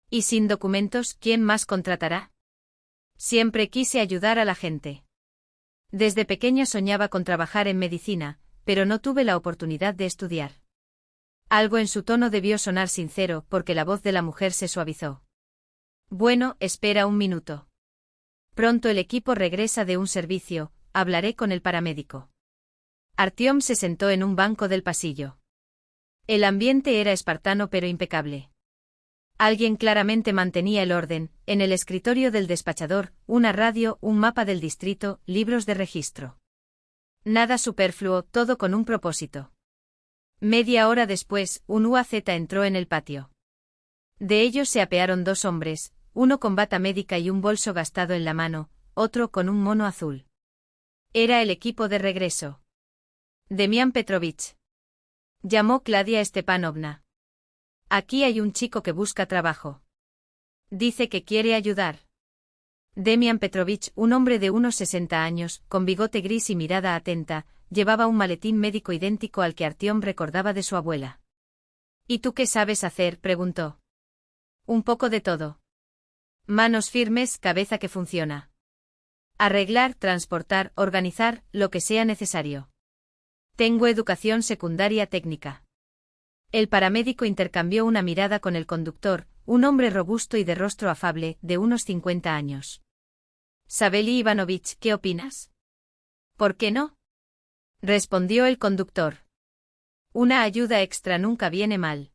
Y sin documentos, ¿quién más contratará? Siempre quise ayudar a la gente. Desde pequeña soñaba con trabajar en medicina, pero no tuve la oportunidad de estudiar. Algo en su tono debió sonar sincero porque la voz de la mujer se suavizó. Bueno, espera un minuto. Pronto el equipo regresa de un servicio, hablaré con el paramédico. Artyom se sentó en un banco del pasillo. El ambiente era espartano pero impecable. Alguien claramente mantenía el orden, en el escritorio del despachador, una radio, un mapa del distrito, libros de registro. Nada superfluo, todo con un propósito. Media hora después, un UAZ entró en el patio. De ellos se apearon dos hombres, uno con bata médica y un bolso gastado en la mano, otro con un mono azul. Era el equipo de regreso. Demian Petrovich. Llamó Claudia Stepanovna. Aquí hay un chico que busca trabajo. Dice que quiere ayudar. Demian Petrovich, un hombre de unos 60 años, con bigote gris y mirada atenta, llevaba un maletín médico idéntico al que Artyom recordaba de su abuela. ¿Y tú qué sabes hacer?, preguntó. Un poco de todo. Manos firmes, cabeza que funciona. Arreglar, transportar, organizar, lo que sea necesario. Tengo educación secundaria técnica. El paramédico intercambió una mirada con el conductor, un hombre robusto y de rostro afable, de unos 50 años. Savely Ivanovich, ¿qué opinas? ¿Por qué no? Respondió el conductor. Una ayuda extra nunca viene mal.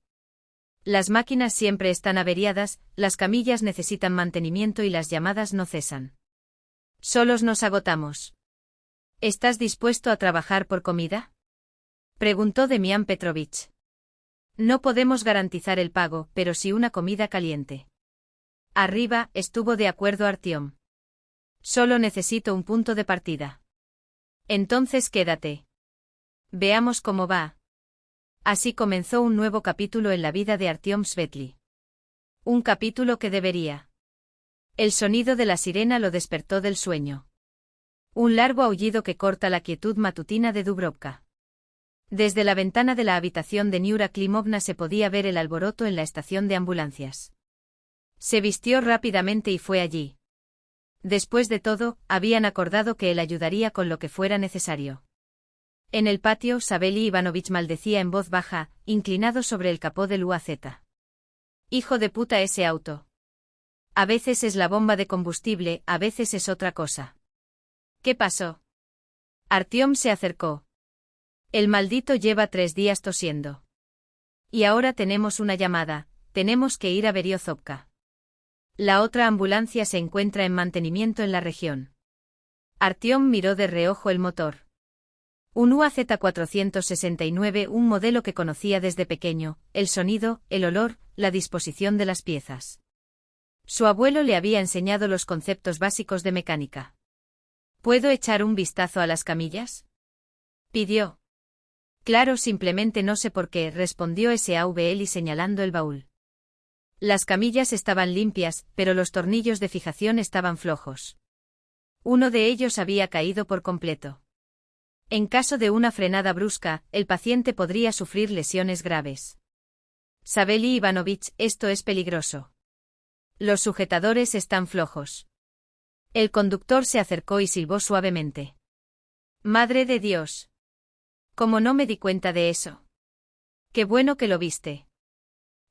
Las máquinas siempre están averiadas, las camillas necesitan mantenimiento y las llamadas no cesan. Solos nos agotamos. ¿Estás dispuesto a trabajar por comida? Preguntó Demian Petrovich. No podemos garantizar el pago, pero sí una comida caliente. Arriba, estuvo de acuerdo Artyom. Solo necesito un punto de partida. Entonces quédate. Veamos cómo va. Así comenzó un nuevo capítulo en la vida de Artyom Svetly. Un capítulo que debería. El sonido de la sirena lo despertó del sueño. Un largo aullido que corta la quietud matutina de Dubrovka. Desde la ventana de la habitación de Niura Klimovna se podía ver el alboroto en la estación de ambulancias. Se vistió rápidamente y fue allí. Después de todo, habían acordado que él ayudaría con lo que fuera necesario. En el patio, Savely Ivanovich maldecía en voz baja, inclinado sobre el capó del UAZ. Hijo de puta ese auto. A veces es la bomba de combustible, a veces es otra cosa. ¿Qué pasó? Artyom se acercó. El maldito lleva 3 días tosiendo. Y ahora tenemos una llamada, tenemos que ir a Beriozovka. La otra ambulancia se encuentra en mantenimiento en la región. Artyom miró de reojo el motor. Un UAZ 469, un modelo que conocía desde pequeño, el sonido, el olor, la disposición de las piezas. Su abuelo le había enseñado los conceptos básicos de mecánica. ¿Puedo echar un vistazo a las camillas? Pidió. Claro, simplemente no sé por qué, respondió Saveli señalando el baúl. Las camillas estaban limpias, pero los tornillos de fijación estaban flojos. Uno de ellos había caído por completo. En caso de una frenada brusca, el paciente podría sufrir lesiones graves. Saveli Ivanovich, esto es peligroso. Los sujetadores están flojos. El conductor se acercó y silbó suavemente. Madre de Dios. ¿Cómo no me di cuenta de eso? Qué bueno que lo viste.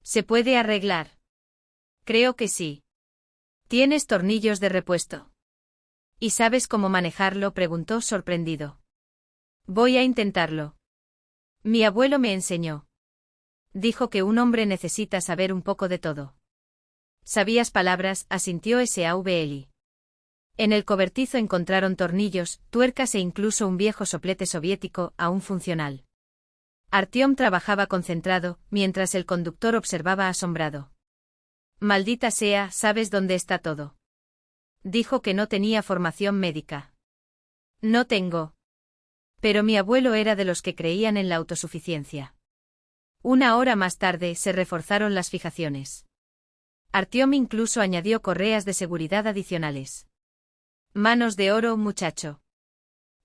¿Se puede arreglar? Creo que sí. ¿Tienes tornillos de repuesto? ¿Y sabes cómo manejarlo?, preguntó sorprendido. Voy a intentarlo. Mi abuelo me enseñó. Dijo que un hombre necesita saber un poco de todo. Sabías palabras, asintió Saveli. En el cobertizo encontraron tornillos, tuercas e incluso un viejo soplete soviético, aún funcional. Artyom trabajaba concentrado, mientras el conductor observaba asombrado. Maldita sea, ¿sabes dónde está todo? Dijo que no tenía formación médica. No tengo. Pero mi abuelo era de los que creían en la autosuficiencia. Una hora más tarde se reforzaron las fijaciones. Artyom incluso añadió correas de seguridad adicionales. Manos de oro, muchacho.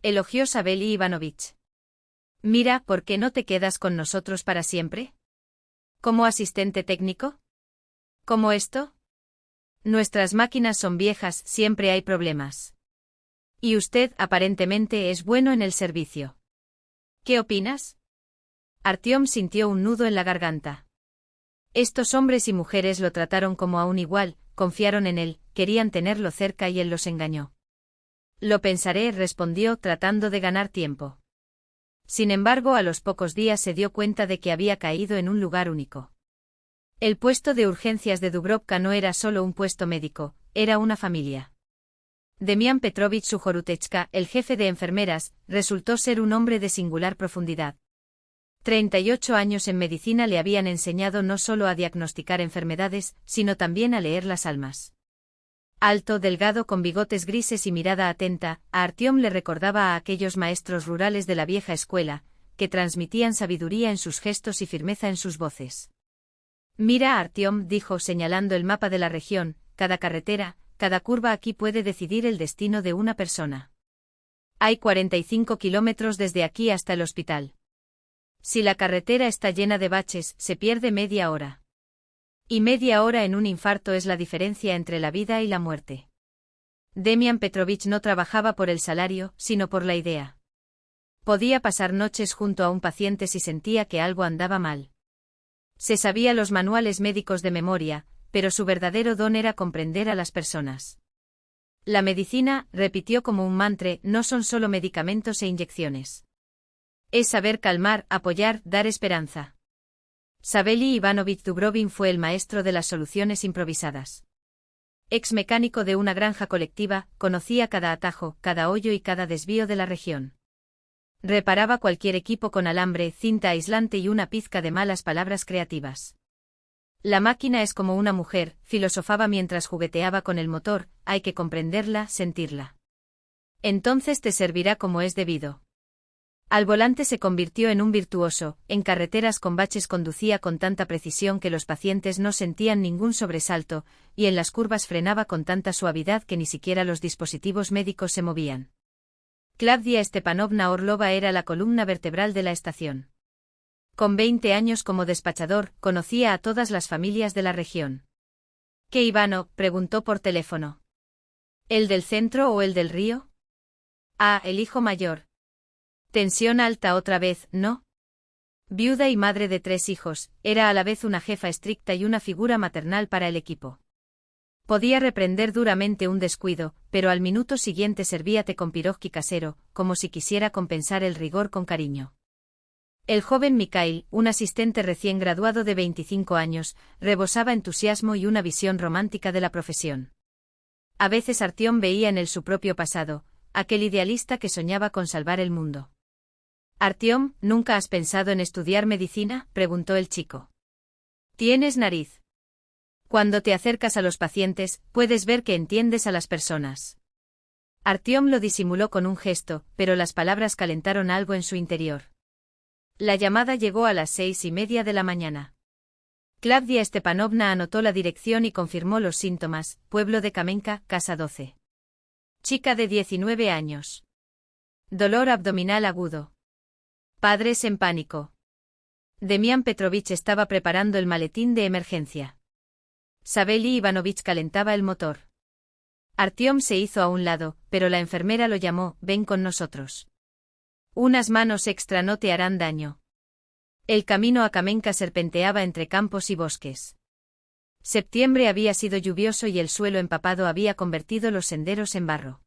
Elogió Saveli Ivanovich. Mira, ¿por qué no te quedas con nosotros para siempre? ¿Como asistente técnico? ¿Como esto? Nuestras máquinas son viejas, siempre hay problemas. Y usted, aparentemente, es bueno en el servicio. ¿Qué opinas? Artyom sintió un nudo en la garganta. Estos hombres y mujeres lo trataron como a un igual, confiaron en él, querían tenerlo cerca y él los engañó. Lo pensaré, respondió, tratando de ganar tiempo. Sin embargo, a los pocos días se dio cuenta de que había caído en un lugar único. El puesto de urgencias de Dubrovka no era solo un puesto médico, era una familia. Demian Petrovich Sujorutechka, el jefe de enfermeras, resultó ser un hombre de singular profundidad. 38 años en medicina le habían enseñado no solo a diagnosticar enfermedades, sino también a leer las almas. Alto, delgado, con bigotes grises y mirada atenta, a Artyom le recordaba a aquellos maestros rurales de la vieja escuela, que transmitían sabiduría en sus gestos y firmeza en sus voces. Mira, Artyom, dijo señalando el mapa de la región, cada carretera, cada curva aquí puede decidir el destino de una persona. Hay 45 kilómetros desde aquí hasta el hospital. Si la carretera está llena de baches, se pierde media hora. Y media hora en un infarto es la diferencia entre la vida y la muerte. Demian Petrovich no trabajaba por el salario, sino por la idea. Podía pasar noches junto a un paciente si sentía que algo andaba mal. Se sabía los manuales médicos de memoria, pero su verdadero don era comprender a las personas. La medicina, repitió como un mantra, no son solo medicamentos e inyecciones. Es saber calmar, apoyar, dar esperanza. Saveli Ivanovich Dubrovin fue el maestro de las soluciones improvisadas. Ex mecánico de una granja colectiva, conocía cada atajo, cada hoyo y cada desvío de la región. Reparaba cualquier equipo con alambre, cinta aislante y una pizca de malas palabras creativas. La máquina es como una mujer, filosofaba mientras jugueteaba con el motor, hay que comprenderla, sentirla. Entonces te servirá como es debido. Al volante se convirtió en un virtuoso, en carreteras con baches conducía con tanta precisión que los pacientes no sentían ningún sobresalto, y en las curvas frenaba con tanta suavidad que ni siquiera los dispositivos médicos se movían. Klavdia Stepanovna Orlova era la columna vertebral de la estación. Con 20 años como despachador, conocía a todas las familias de la región. ¿Qué Ivano?, preguntó por teléfono. ¿El del centro o el del río? Ah, el hijo mayor. Tensión alta otra vez, ¿no? Viuda y madre de 3 hijos, era a la vez una jefa estricta y una figura maternal para el equipo. Podía reprender duramente un descuido, pero al minuto siguiente servía té con pirogi casero, como si quisiera compensar el rigor con cariño. El joven Mikhail, un asistente recién graduado de 25 años, rebosaba entusiasmo y una visión romántica de la profesión. A veces Artyom veía en él su propio pasado, aquel idealista que soñaba con salvar el mundo. Artyom, ¿nunca has pensado en estudiar medicina?, preguntó el chico. Tienes nariz. Cuando te acercas a los pacientes, puedes ver que entiendes a las personas. Artyom lo disimuló con un gesto, pero las palabras calentaron algo en su interior. La llamada llegó a las 6:30 de la mañana. Klavdia Stepanovna anotó la dirección y confirmó los síntomas: pueblo de Kamenka, casa 12. Chica de 19 años. Dolor abdominal agudo. Padres en pánico. Demián Petrovich estaba preparando el maletín de emergencia. Savely Ivanovich calentaba el motor. Artyom se hizo a un lado, pero la enfermera lo llamó: ven con nosotros. Unas manos extra no te harán daño. El camino a Kamenka serpenteaba entre campos y bosques. Septiembre había sido lluvioso y el suelo empapado había convertido los senderos en barro.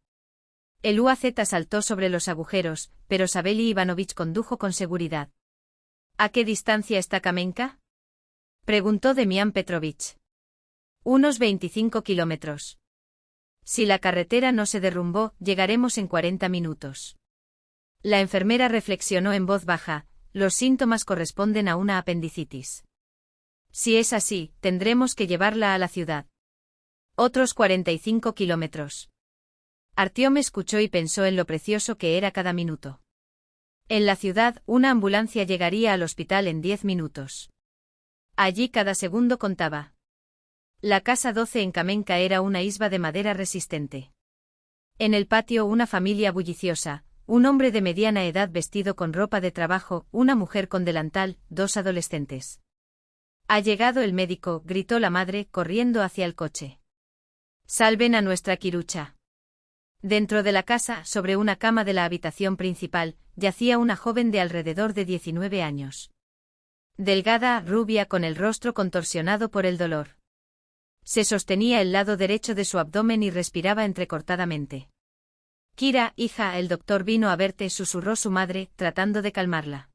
El UAZ saltó sobre los agujeros, pero Savely Ivanovich condujo con seguridad. ¿A qué distancia está Kamenka?, preguntó Demián Petrovich. Unos 25 kilómetros. Si la carretera no se derrumbó, llegaremos en 40 minutos. La enfermera reflexionó en voz baja: los síntomas corresponden a una apendicitis. Si es así, tendremos que llevarla a la ciudad. Otros 45 kilómetros. Artyom escuchó y pensó en lo precioso que era cada minuto. En la ciudad, una ambulancia llegaría al hospital en 10 minutos. Allí cada segundo contaba. La casa 12 en Kamenka era una isba de madera resistente. En el patio una familia bulliciosa, un hombre de mediana edad vestido con ropa de trabajo, una mujer con delantal, dos adolescentes. Ha llegado el médico, gritó la madre, corriendo hacia el coche. Salven a nuestra Kirucha. Dentro de la casa, sobre una cama de la habitación principal, yacía una joven de alrededor de 19 años. Delgada, rubia, con el rostro contorsionado por el dolor. Se sostenía el lado derecho de su abdomen y respiraba entrecortadamente. Kira, hija, el doctor vino a verte, susurró su madre, tratando de calmarla.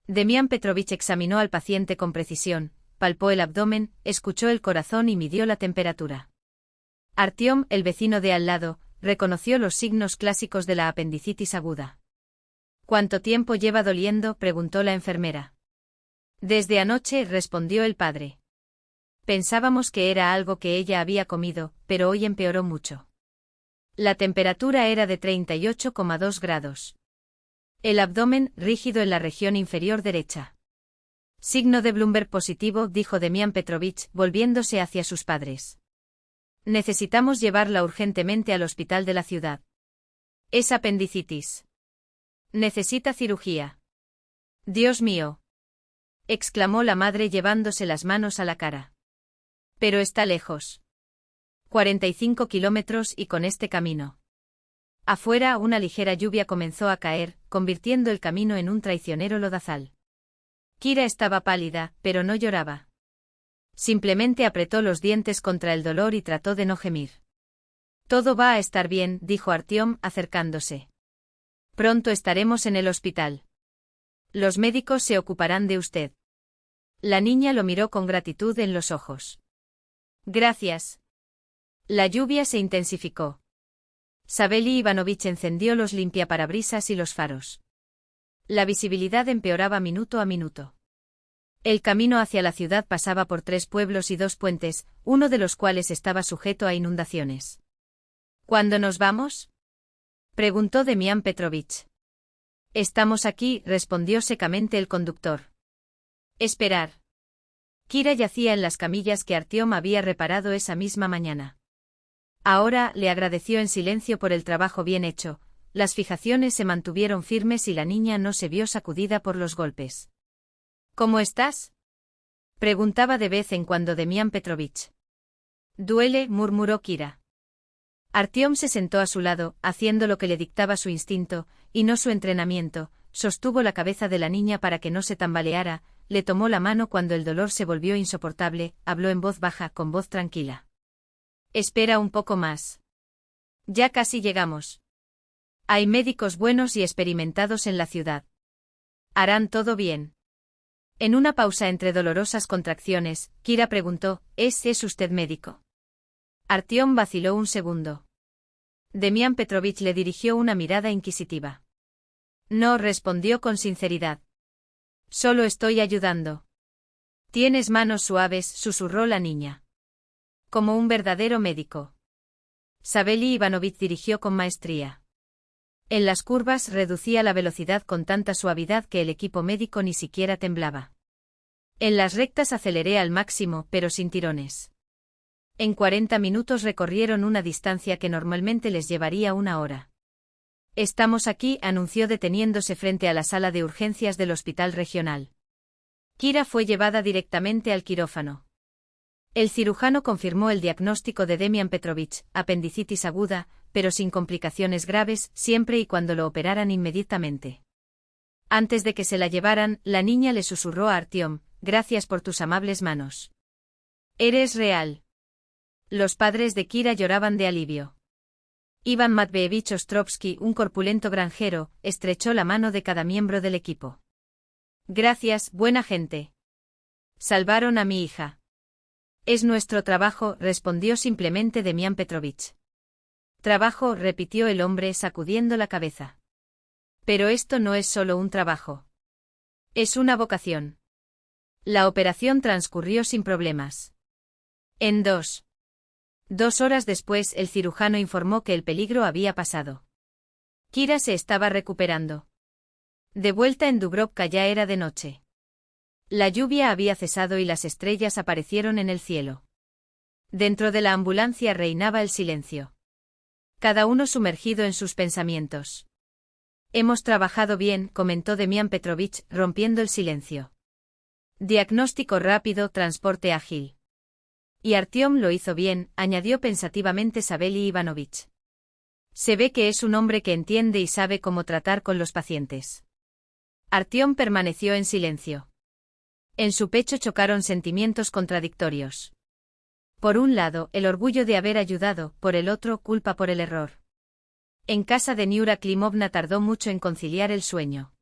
Demián Petrovich examinó al paciente con precisión, palpó el abdomen, escuchó el corazón y midió la temperatura. Artyom, el vecino de al lado, reconoció los signos clásicos de la apendicitis aguda. ¿Cuánto tiempo lleva doliendo?, preguntó la enfermera. Desde anoche, respondió el padre. Pensábamos que era algo que ella había comido, pero hoy empeoró mucho. La temperatura era de 38,2 grados. El abdomen, rígido en la región inferior derecha. Signo de Bloomberg positivo, dijo Demián Petrovich, volviéndose hacia sus padres. Necesitamos llevarla urgentemente al hospital de la ciudad. Es apendicitis. Necesita cirugía. Dios mío, exclamó la madre llevándose las manos a la cara. Pero está lejos. 45 kilómetros y con este camino. Afuera una ligera lluvia comenzó a caer, convirtiendo el camino en un traicionero lodazal. Kira estaba pálida, pero no lloraba. Simplemente apretó los dientes contra el dolor y trató de no gemir. Todo va a estar bien, dijo Artyom, acercándose. Pronto estaremos en el hospital. Los médicos se ocuparán de usted. La niña lo miró con gratitud en los ojos. Gracias. La lluvia se intensificó. Savely Ivanovich encendió los limpiaparabrisas y los faros. La visibilidad empeoraba minuto a minuto. El camino hacia la ciudad pasaba por 3 pueblos y 2 puentes, uno de los cuales estaba sujeto a inundaciones. ¿Cuándo nos vamos?, preguntó Demián Petrovich. Estamos aquí, respondió secamente el conductor. Esperar. Kira yacía en las camillas que Artyom había reparado esa misma mañana. Ahora, le agradeció en silencio por el trabajo bien hecho. Las fijaciones se mantuvieron firmes y la niña no se vio sacudida por los golpes. ¿Cómo estás?, preguntaba de vez en cuando Demián Petrovich. Duele, murmuró Kira. Artyom se sentó a su lado, haciendo lo que le dictaba su instinto, y no su entrenamiento, sostuvo la cabeza de la niña para que no se tambaleara, le tomó la mano cuando el dolor se volvió insoportable, habló en voz baja, con voz tranquila. Espera un poco más. Ya casi llegamos. Hay médicos buenos y experimentados en la ciudad. Harán todo bien. En una pausa entre dolorosas contracciones, Kira preguntó, ¿Es usted médico? Artyom vaciló un segundo. Demián Petrovich le dirigió una mirada inquisitiva. No, respondió con sinceridad. Solo estoy ayudando. Tienes manos suaves, susurró la niña. Como un verdadero médico. Sabeli Ivanovic dirigió con maestría. En las curvas reducía la velocidad con tanta suavidad que el equipo médico ni siquiera temblaba. En las rectas aceleré al máximo, pero sin tirones. En 40 minutos recorrieron una distancia que normalmente les llevaría una hora. Estamos aquí, anunció deteniéndose frente a la sala de urgencias del hospital regional. Kira fue llevada directamente al quirófano. El cirujano confirmó el diagnóstico de Demian Petrovich, apendicitis aguda, pero sin complicaciones graves, siempre y cuando lo operaran inmediatamente. Antes de que se la llevaran, la niña le susurró a Artyom: «Gracias por tus amables manos. Eres real». Los padres de Kira lloraban de alivio. Iván Matveevich Ostrovsky, un corpulento granjero, estrechó la mano de cada miembro del equipo. «Gracias, buena gente. Salvaron a mi hija». «Es nuestro trabajo», respondió simplemente Demian Petrovich. «Trabajo», repitió el hombre sacudiendo la cabeza. «Pero esto no es solo un trabajo. Es una vocación». La operación transcurrió sin problemas. En 2 horas después, el cirujano informó que el peligro había pasado. Kira se estaba recuperando. De vuelta en Dubrovka ya era de noche. La lluvia había cesado y las estrellas aparecieron en el cielo. Dentro de la ambulancia reinaba el silencio. Cada uno sumergido en sus pensamientos. «Hemos trabajado bien», comentó Demian Petrovich, rompiendo el silencio. «Diagnóstico rápido, transporte ágil». «Y Artyom lo hizo bien», añadió pensativamente Sabeli Ivanovich. «Se ve que es un hombre que entiende y sabe cómo tratar con los pacientes». Artyom permaneció en silencio. En su pecho chocaron sentimientos contradictorios. Por un lado, el orgullo de haber ayudado, por el otro, culpa por el error. En casa de Niura Klimovna tardó mucho en conciliar el sueño.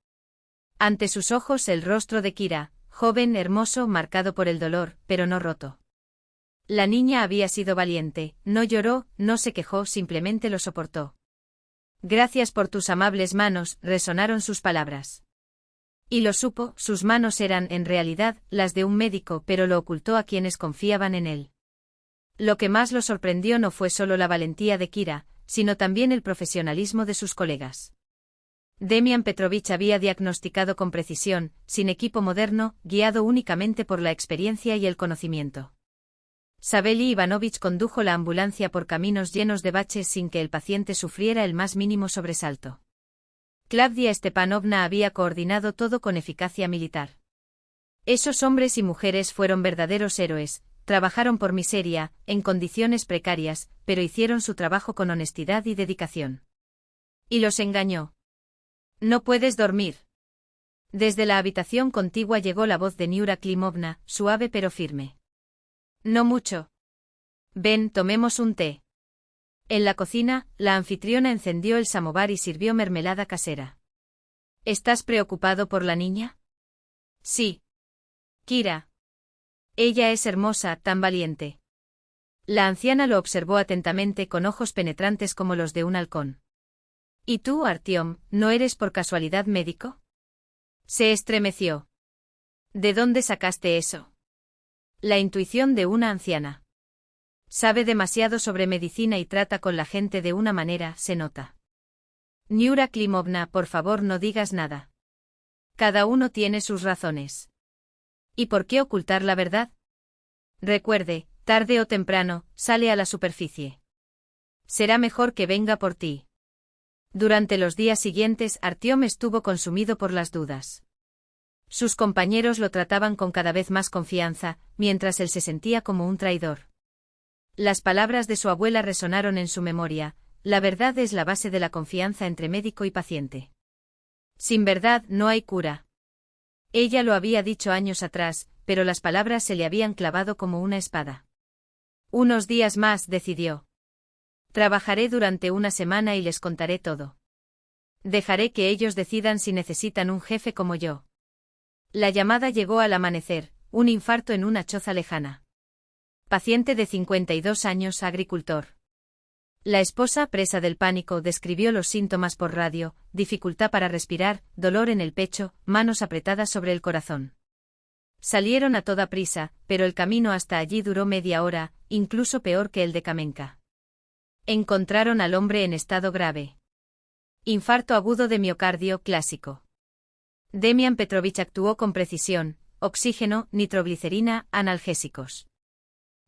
Ante sus ojos el rostro de Kira, joven, hermoso, marcado por el dolor, pero no roto. La niña había sido valiente, no lloró, no se quejó, simplemente lo soportó. «Gracias por tus amables manos», resonaron sus palabras. Y lo supo, sus manos eran, en realidad, las de un médico, pero lo ocultó a quienes confiaban en él. Lo que más lo sorprendió no fue solo la valentía de Kira, sino también el profesionalismo de sus colegas. Demian Petrovich había diagnosticado con precisión, sin equipo moderno, guiado únicamente por la experiencia y el conocimiento. Sabeli Ivanovich condujo la ambulancia por caminos llenos de baches sin que el paciente sufriera el más mínimo sobresalto. Klavdia Stepanovna había coordinado todo con eficacia militar. Esos hombres y mujeres fueron verdaderos héroes, trabajaron por miseria, en condiciones precarias, pero hicieron su trabajo con honestidad y dedicación. Y los engañó. «No puedes dormir». Desde la habitación contigua llegó la voz de Niura Klimovna, suave pero firme. «No mucho. Ven, tomemos un té». En la cocina, la anfitriona encendió el samovar y sirvió mermelada casera. «¿Estás preocupado por la niña?» «Sí. Kira. Ella es hermosa, tan valiente». La anciana lo observó atentamente con ojos penetrantes como los de un halcón. «¿Y tú, Artyom, no eres por casualidad médico?» Se estremeció. «¿De dónde sacaste eso?» La intuición de una anciana. Sabe demasiado sobre medicina y trata con la gente de una manera, se nota. Niura Klimovna, por favor no digas nada. Cada uno tiene sus razones. ¿Y por qué ocultar la verdad? Recuerde, tarde o temprano, sale a la superficie. Será mejor que venga por ti. Durante los días siguientes, Artyom estuvo consumido por las dudas. Sus compañeros lo trataban con cada vez más confianza, mientras él se sentía como un traidor. Las palabras de su abuela resonaron en su memoria: la verdad es la base de la confianza entre médico y paciente. Sin verdad no hay cura. Ella lo había dicho años atrás, pero las palabras se le habían clavado como una espada. Unos días más, decidió. Trabajaré durante una semana y les contaré todo. Dejaré que ellos decidan si necesitan un jefe como yo. La llamada llegó al amanecer, un infarto en una choza lejana. Paciente de 52 años, agricultor. La esposa, presa del pánico, describió los síntomas por radio: dificultad para respirar, dolor en el pecho, manos apretadas sobre el corazón. Salieron a toda prisa, pero el camino hasta allí duró media hora, incluso peor que el de Kamenka. Encontraron al hombre en estado grave. Infarto agudo de miocardio clásico. Demian Petrovich actuó con precisión, oxígeno, nitroglicerina, analgésicos.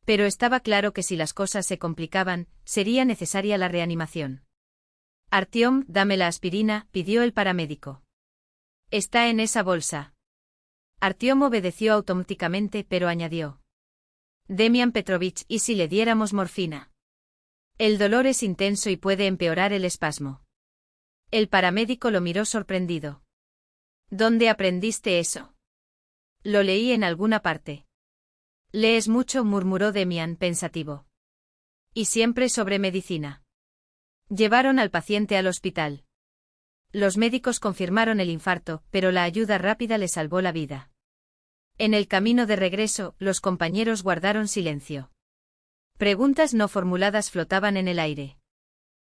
Pero estaba claro que si las cosas se complicaban, sería necesaria la reanimación. Artyom, dame la aspirina, pidió el paramédico. Está en esa bolsa. Artyom obedeció automáticamente, pero añadió. Demian Petrovich, ¿y si le diéramos morfina? El dolor es intenso y puede empeorar el espasmo. El paramédico lo miró sorprendido. ¿Dónde aprendiste eso? Lo leí en alguna parte. Lees mucho, murmuró Demian pensativo. Y siempre sobre medicina. Llevaron al paciente al hospital. Los médicos confirmaron el infarto, pero la ayuda rápida le salvó la vida. En el camino de regreso, los compañeros guardaron silencio. Preguntas no formuladas flotaban en el aire.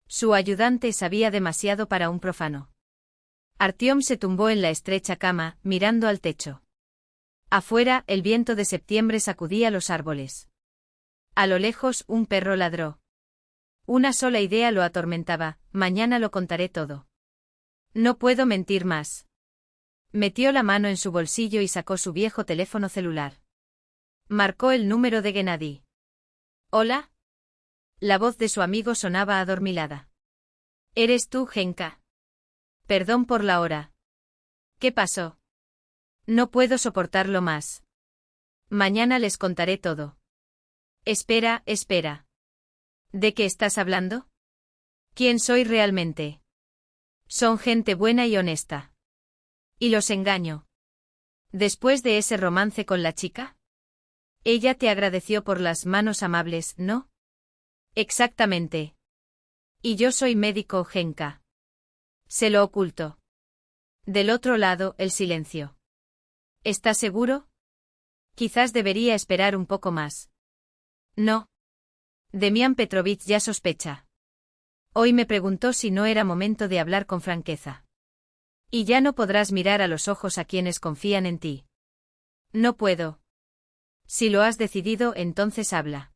Su ayudante sabía demasiado para un profano. Artyom se tumbó en la estrecha cama, mirando al techo. Afuera, el viento de septiembre sacudía los árboles. A lo lejos, un perro ladró. Una sola idea lo atormentaba: mañana lo contaré todo. No puedo mentir más. Metió la mano en su bolsillo y sacó su viejo teléfono celular. Marcó el número de Gennady. ¿Hola? La voz de su amigo sonaba adormilada. ¿Eres tú, Genka? Perdón por la hora. ¿Qué pasó? No puedo soportarlo más. Mañana les contaré todo. Espera, espera. ¿De qué estás hablando? ¿Quién soy realmente? Son gente buena y honesta. ¿Y los engaño? ¿Después de ese romance con la chica? Ella te agradeció por las manos amables, ¿no? Exactamente. Y yo soy médico, Genka. Se lo ocultó. Del otro lado, el silencio. ¿Estás seguro? Quizás debería esperar un poco más. No. Demian Petrovich ya sospecha. Hoy me preguntó si no era momento de hablar con franqueza. Y ya no podrás mirar a los ojos a quienes confían en ti. No puedo. Si lo has decidido, entonces habla.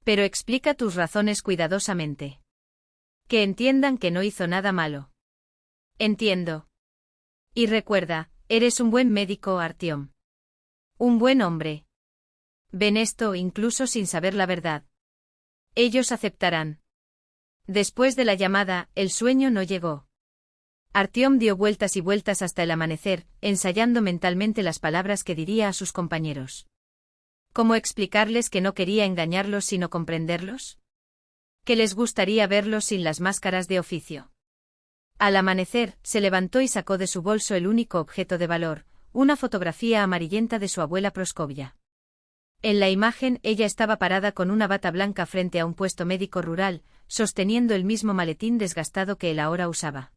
Pero explica tus razones cuidadosamente. Que entiendan que no hizo nada malo. Entiendo. Y recuerda, eres un buen médico, Artyom. Un buen hombre. Ven esto incluso sin saber la verdad. Ellos aceptarán. Después de la llamada, el sueño no llegó. Artyom dio vueltas y vueltas hasta el amanecer, ensayando mentalmente las palabras que diría a sus compañeros. ¿Cómo explicarles que no quería engañarlos sino comprenderlos? Que les gustaría verlos sin las máscaras de oficio. Al amanecer, se levantó y sacó de su bolso el único objeto de valor, una fotografía amarillenta de su abuela Proskovia. En la imagen, ella estaba parada con una bata blanca frente a un puesto médico rural, sosteniendo el mismo maletín desgastado que él ahora usaba.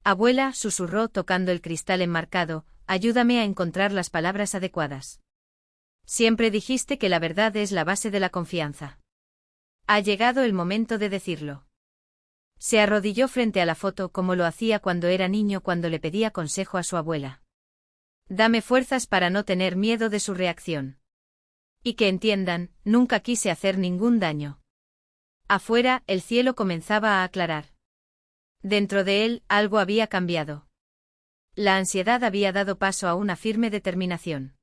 Abuela, susurró tocando el cristal enmarcado, ayúdame a encontrar las palabras adecuadas. Siempre dijiste que la verdad es la base de la confianza. Ha llegado el momento de decirlo. Se arrodilló frente a la foto como lo hacía cuando era niño cuando le pedía consejo a su abuela. Dame fuerzas para no tener miedo de su reacción. Y que entiendan, nunca quise hacer ningún daño. Afuera, el cielo comenzaba a aclarar. Dentro de él, algo había cambiado. La ansiedad había dado paso a una firme determinación.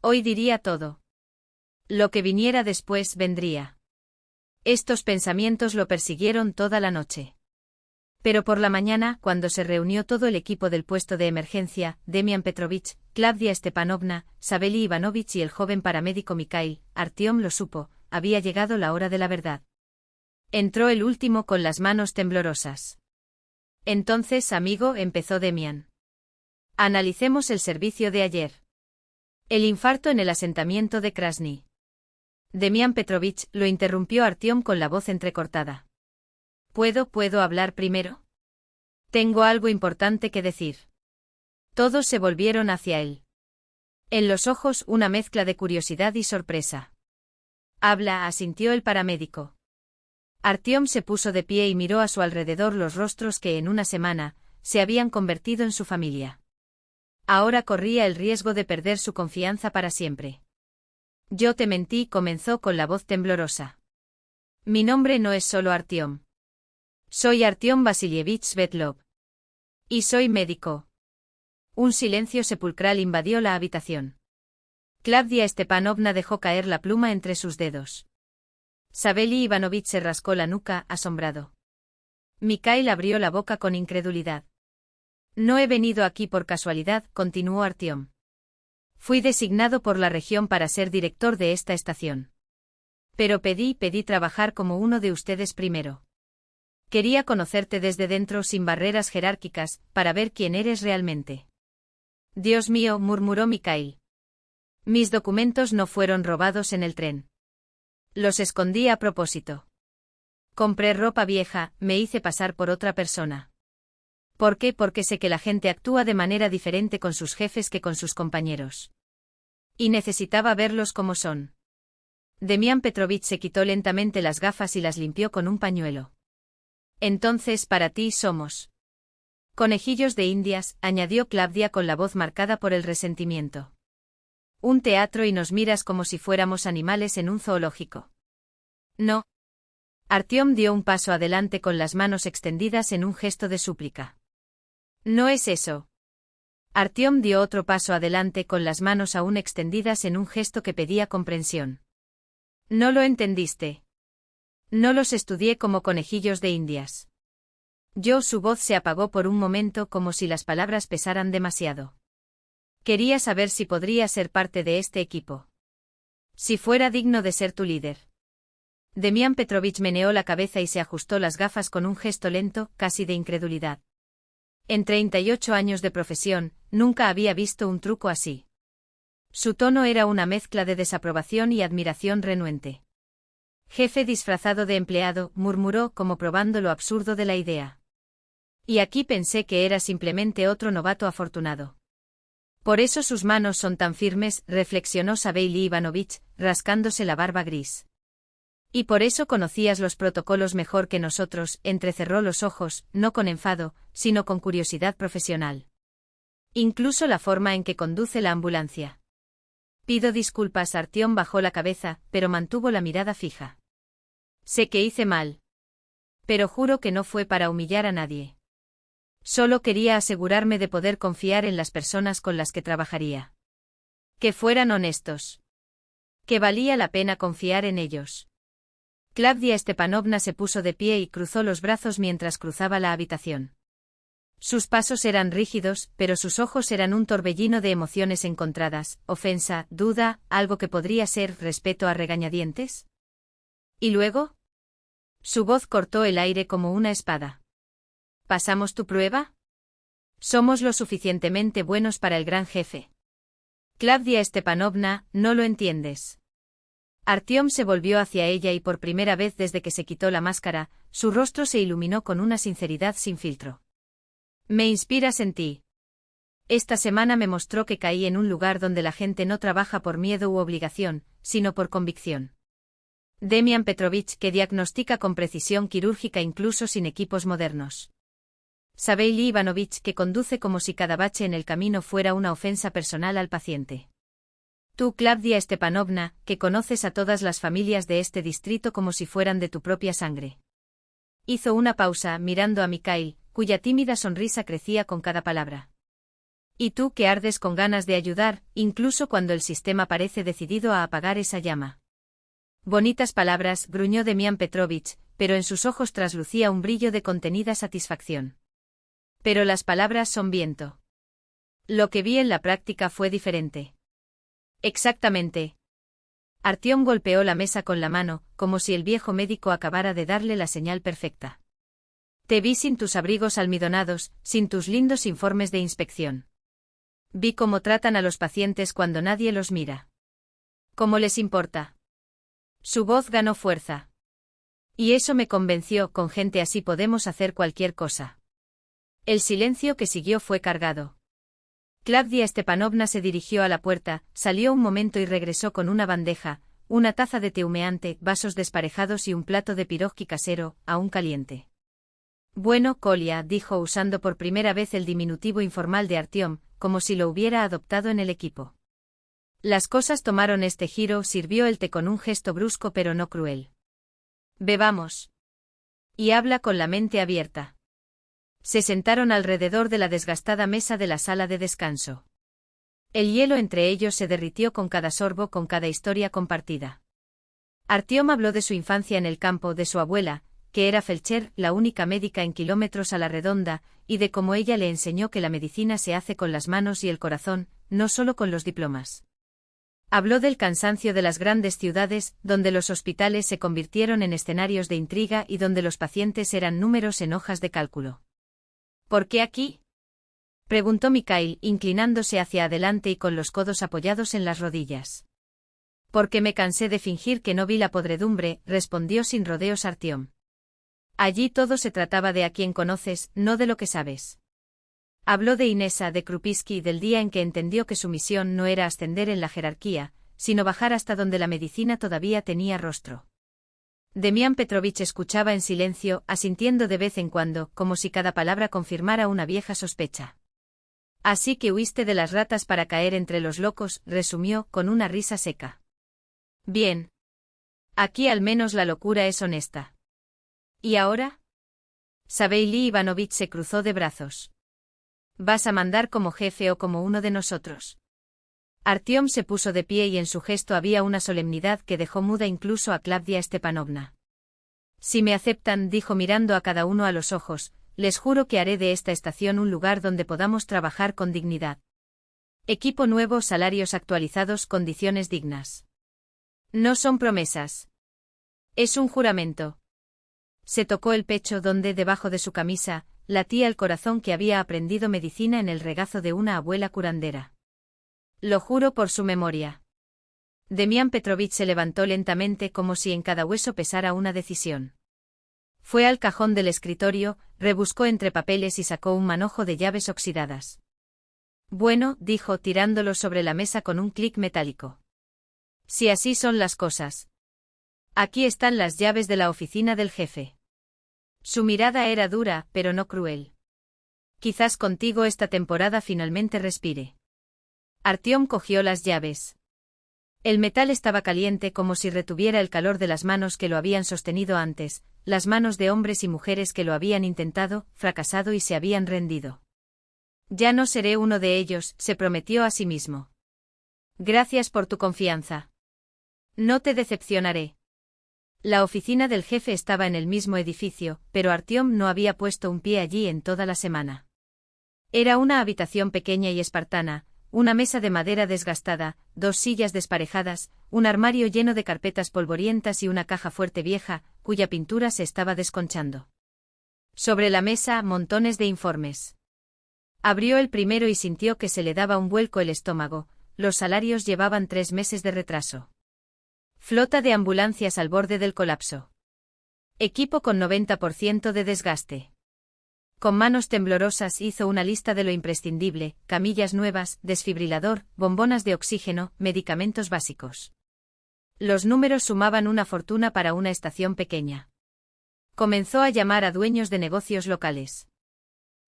Hoy diría todo. Lo que viniera después vendría. Estos pensamientos lo persiguieron toda la noche. Pero por la mañana, cuando se reunió todo el equipo del puesto de emergencia, Demian Petrovich, Klavdia Stepanovna, Savely Ivanovich y el joven paramédico Mikhail, Artyom lo supo, había llegado la hora de la verdad. Entró el último con las manos temblorosas. Entonces, amigo, empezó Demian. Analicemos el servicio de ayer. El infarto en el asentamiento de Krasny. Demian Petrovich, lo interrumpió Artyom con la voz entrecortada. ¿Puedo hablar primero? Tengo algo importante que decir. Todos se volvieron hacia él. En los ojos una mezcla de curiosidad y sorpresa. Habla, asintió el paramédico. Artyom se puso de pie y miró a su alrededor los rostros que en una semana se habían convertido en su familia. Ahora corría el riesgo de perder su confianza para siempre. Yo te mentí, comenzó con la voz temblorosa. Mi nombre no es solo Artyom. Soy Artyom Vasilievich Svetlov. Y soy médico. Un silencio sepulcral invadió la habitación. Klavdia Stepanovna dejó caer la pluma entre sus dedos. Savely Ivanovich se rascó la nuca, asombrado. Mikhail abrió la boca con incredulidad. No he venido aquí por casualidad, continuó Artyom. Fui designado por la región para ser director de esta estación. Pero pedí trabajar como uno de ustedes primero. Quería conocerte desde dentro sin barreras jerárquicas, para ver quién eres realmente. Dios mío, murmuró Mikhail. Mis documentos no fueron robados en el tren. Los escondí a propósito. Compré ropa vieja, me hice pasar por otra persona. ¿Por qué? Porque sé que la gente actúa de manera diferente con sus jefes que con sus compañeros. Y necesitaba verlos como son. Demian Petrovich se quitó lentamente las gafas y las limpió con un pañuelo. Entonces para ti somos conejillos de Indias, añadió Klavdia con la voz marcada por el resentimiento. Un teatro y nos miras como si fuéramos animales en un zoológico. No. Artyom dio un paso adelante con las manos extendidas en un gesto de súplica. No es eso. Artyom dio otro paso adelante con las manos aún extendidas en un gesto que pedía comprensión. No lo entendiste. No los estudié como conejillos de Indias. Su voz se apagó por un momento como si las palabras pesaran demasiado. Quería saber si podría ser parte de este equipo. Si fuera digno de ser tu líder. Demian Petrovich meneó la cabeza y se ajustó las gafas con un gesto lento, casi de incredulidad. En 38 años de profesión, nunca había visto un truco así. Su tono era una mezcla de desaprobación y admiración renuente. Jefe disfrazado de empleado, murmuró como probando lo absurdo de la idea. Y aquí pensé que era simplemente otro novato afortunado. Por eso sus manos son tan firmes, reflexionó Savely Ivanovich, rascándose la barba gris. Y por eso conocías los protocolos mejor que nosotros, entrecerró los ojos, no con enfado, sino con curiosidad profesional. Incluso la forma en que conduce la ambulancia. Pido disculpas, Artyom bajó la cabeza, pero mantuvo la mirada fija. Sé que hice mal. Pero juro que no fue para humillar a nadie. Solo quería asegurarme de poder confiar en las personas con las que trabajaría. Que fueran honestos. Que valía la pena confiar en ellos. Klavdia Stepanovna se puso de pie y cruzó los brazos mientras cruzaba la habitación. Sus pasos eran rígidos, pero sus ojos eran un torbellino de emociones encontradas, ofensa, duda, algo que podría ser respeto a regañadientes. ¿Y luego? Su voz cortó el aire como una espada. ¿Pasamos tu prueba? Somos lo suficientemente buenos para el gran jefe. Klavdia Stepanovna, no lo entiendes. Artyom se volvió hacia ella y por primera vez desde que se quitó la máscara, su rostro se iluminó con una sinceridad sin filtro. Me inspiras en ti. Esta semana me mostró que caí en un lugar donde la gente no trabaja por miedo u obligación, sino por convicción. Demian Petrovich, que diagnostica con precisión quirúrgica incluso sin equipos modernos. Savely Ivanovich, que conduce como si cada bache en el camino fuera una ofensa personal al paciente. Tú, Klavdia Stepanovna, que conoces a todas las familias de este distrito como si fueran de tu propia sangre. Hizo una pausa, mirando a Mikhail, cuya tímida sonrisa crecía con cada palabra. Y tú, que ardes con ganas de ayudar, incluso cuando el sistema parece decidido a apagar esa llama. Bonitas palabras, gruñó Demian Petrovich, pero en sus ojos traslucía un brillo de contenida satisfacción. Pero las palabras son viento. Lo que vi en la práctica fue diferente. Exactamente. Artyom golpeó la mesa con la mano, como si el viejo médico acabara de darle la señal perfecta. Te vi sin tus abrigos almidonados, sin tus lindos informes de inspección. Vi cómo tratan a los pacientes cuando nadie los mira. ¿Cómo les importa? Su voz ganó fuerza. Y eso me convenció, con gente así podemos hacer cualquier cosa. El silencio que siguió fue cargado. Klavdia Stepanovna se dirigió a la puerta, salió un momento y regresó con una bandeja, una taza de té humeante, vasos desparejados y un plato de pirojki casero, aún caliente. Bueno, Kolya, dijo usando por primera vez el diminutivo informal de Artyom, como si lo hubiera adoptado en el equipo. Las cosas tomaron este giro, sirvió el té con un gesto brusco pero no cruel. Bebamos. Y habla con la mente abierta. Se sentaron alrededor de la desgastada mesa de la sala de descanso. El hielo entre ellos se derritió con cada sorbo, con cada historia compartida. Artyom habló de su infancia en el campo, de su abuela, que era felcher, la única médica en kilómetros a la redonda, y de cómo ella le enseñó que la medicina se hace con las manos y el corazón, no solo con los diplomas. Habló del cansancio de las grandes ciudades, donde los hospitales se convirtieron en escenarios de intriga y donde los pacientes eran números en hojas de cálculo. ¿Por qué aquí?, preguntó Mikhail, inclinándose hacia adelante y con los codos apoyados en las rodillas. Porque me cansé de fingir que no vi la podredumbre, respondió sin rodeos Artyom. Allí todo se trataba de a quién conoces, no de lo que sabes. Habló de Inesa, de Krupitsky, del día en que entendió que su misión no era ascender en la jerarquía, sino bajar hasta donde la medicina todavía tenía rostro. Demián Petrovich escuchaba en silencio, asintiendo de vez en cuando, como si cada palabra confirmara una vieja sospecha. Así que huiste de las ratas para caer entre los locos, resumió, con una risa seca. Bien. Aquí al menos la locura es honesta. ¿Y ahora? Saveili Ivanovich se cruzó de brazos. ¿Vas a mandar como jefe o como uno de nosotros? Artyom se puso de pie y en su gesto había una solemnidad que dejó muda incluso a Klavdia Stepanovna. Si me aceptan, dijo mirando a cada uno a los ojos, les juro que haré de esta estación un lugar donde podamos trabajar con dignidad. Equipo nuevo, salarios actualizados, condiciones dignas. No son promesas. Es un juramento. Se tocó el pecho donde, debajo de su camisa, latía el corazón que había aprendido medicina en el regazo de una abuela curandera. Lo juro por su memoria. Demián Petrovich se levantó lentamente como si en cada hueso pesara una decisión. Fue al cajón del escritorio, rebuscó entre papeles y sacó un manojo de llaves oxidadas. Bueno, dijo tirándolo sobre la mesa con un clic metálico. Si así son las cosas. Aquí están las llaves de la oficina del jefe. Su mirada era dura, pero no cruel. Quizás contigo esta temporada finalmente respire. Artyom cogió las llaves. El metal estaba caliente como si retuviera el calor de las manos que lo habían sostenido antes, las manos de hombres y mujeres que lo habían intentado, fracasado y se habían rendido. Ya no seré uno de ellos, se prometió a sí mismo. Gracias por tu confianza. No te decepcionaré. La oficina del jefe estaba en el mismo edificio, pero Artyom no había puesto un pie allí en toda la semana. Era una habitación pequeña y espartana, una mesa de madera desgastada, 2 sillas desparejadas, un armario lleno de carpetas polvorientas y una caja fuerte vieja, cuya pintura se estaba desconchando. Sobre la mesa, montones de informes. Abrió el primero y sintió que se le daba un vuelco el estómago, los salarios llevaban 3 meses de retraso. Flota de ambulancias al borde del colapso. Equipo con 90% de desgaste. Con manos temblorosas hizo una lista de lo imprescindible, camillas nuevas, desfibrilador, bombonas de oxígeno, medicamentos básicos. Los números sumaban una fortuna para una estación pequeña. Comenzó a llamar a dueños de negocios locales.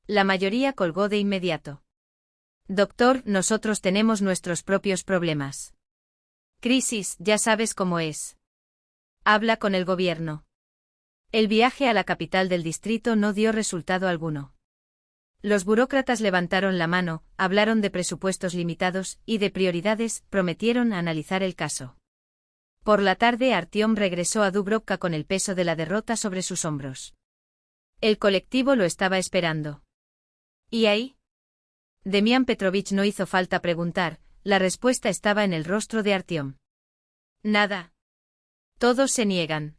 La mayoría colgó de inmediato. Doctor, nosotros tenemos nuestros propios problemas. Crisis, ya sabes cómo es. Habla con el gobierno. El viaje a la capital del distrito no dio resultado alguno. Los burócratas levantaron la mano, hablaron de presupuestos limitados y de prioridades, prometieron analizar el caso. Por la tarde Artyom regresó a Dubrovka con el peso de la derrota sobre sus hombros. El colectivo lo estaba esperando. ¿Y ahí? Demián Petrovich no hizo falta preguntar, la respuesta estaba en el rostro de Artyom. Nada. Todos se niegan.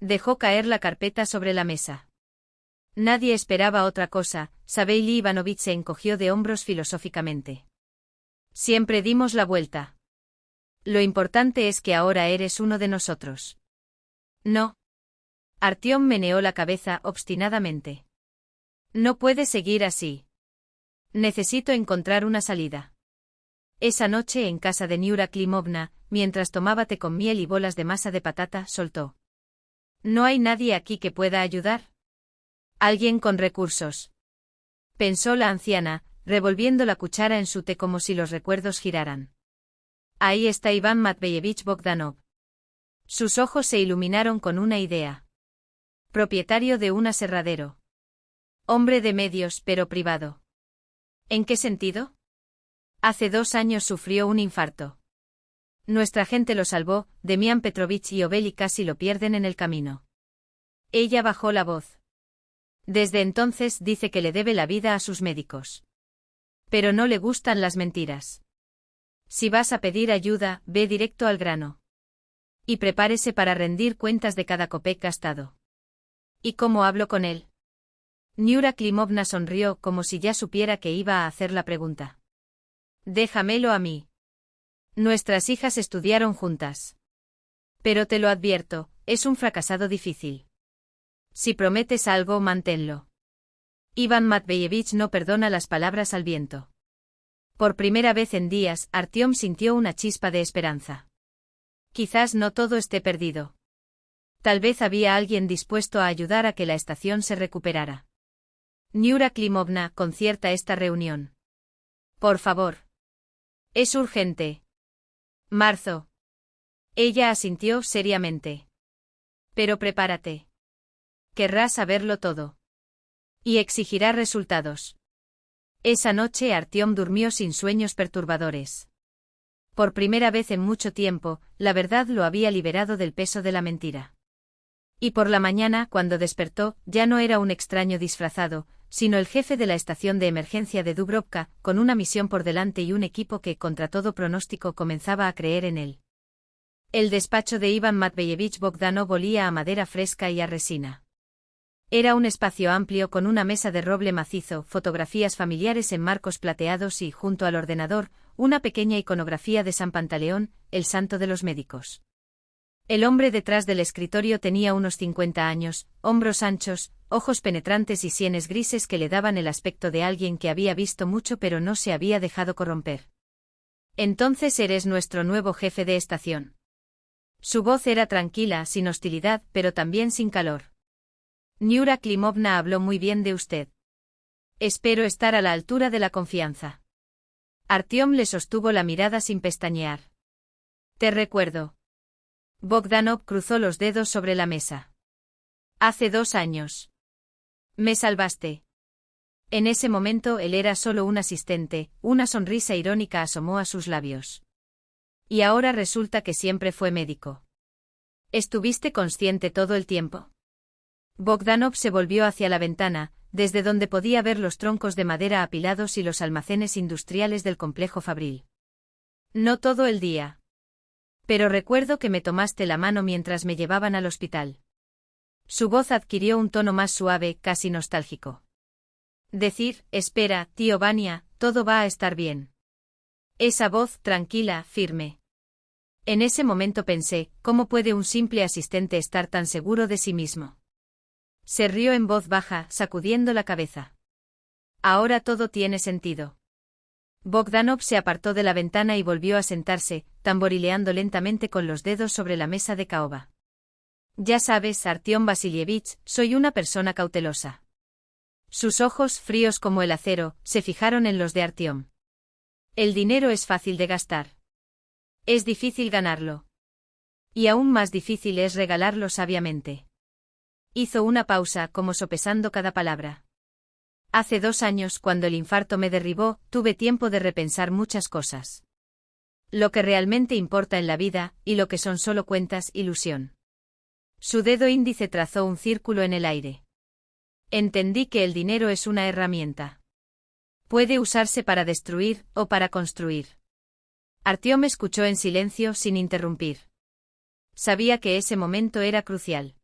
Dejó caer la carpeta sobre la mesa. Nadie esperaba otra cosa, Saveili Ivanovich se encogió de hombros filosóficamente. Siempre dimos la vuelta. Lo importante es que ahora eres uno de nosotros. No. Artyom meneó la cabeza obstinadamente. No puede seguir así. Necesito encontrar una salida. Esa noche en casa de Niura Klimovna, mientras tomaba té con miel y bolas de masa de patata, soltó. ¿No hay nadie aquí que pueda ayudar? ¿Alguien con recursos? Pensó la anciana, revolviendo la cuchara en su té como si los recuerdos giraran. Ahí está Iván Matveyevich Bogdanov. Sus ojos se iluminaron con una idea. Propietario de un aserradero. Hombre de medios pero privado. ¿En qué sentido? Hace 2 años sufrió un infarto. Nuestra gente lo salvó, Demián Petrovich y Obeli casi lo pierden en el camino. Ella bajó la voz. Desde entonces dice que le debe la vida a sus médicos. Pero no le gustan las mentiras. Si vas a pedir ayuda, ve directo al grano. Y prepárese para rendir cuentas de cada copec gastado. ¿Y cómo hablo con él? Niura Klimovna sonrió como si ya supiera que iba a hacer la pregunta. Déjamelo a mí. Nuestras hijas estudiaron juntas. Pero te lo advierto, es un fracasado difícil. Si prometes algo, manténlo. Iván Matveyevich no perdona las palabras al viento. Por primera vez en días, Artyom sintió una chispa de esperanza. Quizás no todo esté perdido. Tal vez había alguien dispuesto a ayudar a que la estación se recuperara. Niura Klimovna, concierta esta reunión. Por favor. Es urgente. Marzo. Ella asintió seriamente. Pero prepárate. Querrá saberlo todo. Y exigirá resultados. Esa noche Artyom durmió sin sueños perturbadores. Por primera vez en mucho tiempo, la verdad lo había liberado del peso de la mentira. Y por la mañana, cuando despertó, ya no era un extraño disfrazado, sino el jefe de la estación de emergencia de Dubrovka, con una misión por delante y un equipo que, contra todo pronóstico, comenzaba a creer en él. El despacho de Iván Matveyevich Bogdanov olía a madera fresca y a resina. Era un espacio amplio con una mesa de roble macizo, fotografías familiares en marcos plateados y, junto al ordenador, una pequeña iconografía de San Pantaleón, el santo de los médicos. El hombre detrás del escritorio tenía unos 50 años, hombros anchos, ojos penetrantes y sienes grises que le daban el aspecto de alguien que había visto mucho pero no se había dejado corromper. Entonces eres nuestro nuevo jefe de estación. Su voz era tranquila, sin hostilidad, pero también sin calor. Niura Klimovna habló muy bien de usted. Espero estar a la altura de la confianza. Artyom le sostuvo la mirada sin pestañear. Te recuerdo. Bogdanov cruzó los dedos sobre la mesa. Hace 2 años. Me salvaste. En ese momento él era solo un asistente, una sonrisa irónica asomó a sus labios. Y ahora resulta que siempre fue médico. ¿Estuviste consciente todo el tiempo? Bogdanov se volvió hacia la ventana, desde donde podía ver los troncos de madera apilados y los almacenes industriales del complejo fabril. No todo el día. Pero recuerdo que me tomaste la mano mientras me llevaban al hospital. Su voz adquirió un tono más suave, casi nostálgico. Decir, espera, tío Vania, todo va a estar bien. Esa voz, tranquila, firme. En ese momento pensé, ¿cómo puede un simple asistente estar tan seguro de sí mismo? Se rió en voz baja, sacudiendo la cabeza. Ahora todo tiene sentido. Bogdanov se apartó de la ventana y volvió a sentarse, tamborileando lentamente con los dedos sobre la mesa de caoba. Ya sabes, Artyom Vasilievich, soy una persona cautelosa. Sus ojos, fríos como el acero, se fijaron en los de Artyom. El dinero es fácil de gastar. Es difícil ganarlo. Y aún más difícil es regalarlo sabiamente. Hizo una pausa, como sopesando cada palabra. Hace 2 años, cuando el infarto me derribó, tuve tiempo de repensar muchas cosas. Lo que realmente importa en la vida, y lo que son solo cuentas, ilusión. Su dedo índice trazó un círculo en el aire. Entendí que el dinero es una herramienta. Puede usarse para destruir, o para construir. Artyom escuchó en silencio, sin interrumpir. Sabía que ese momento era crucial.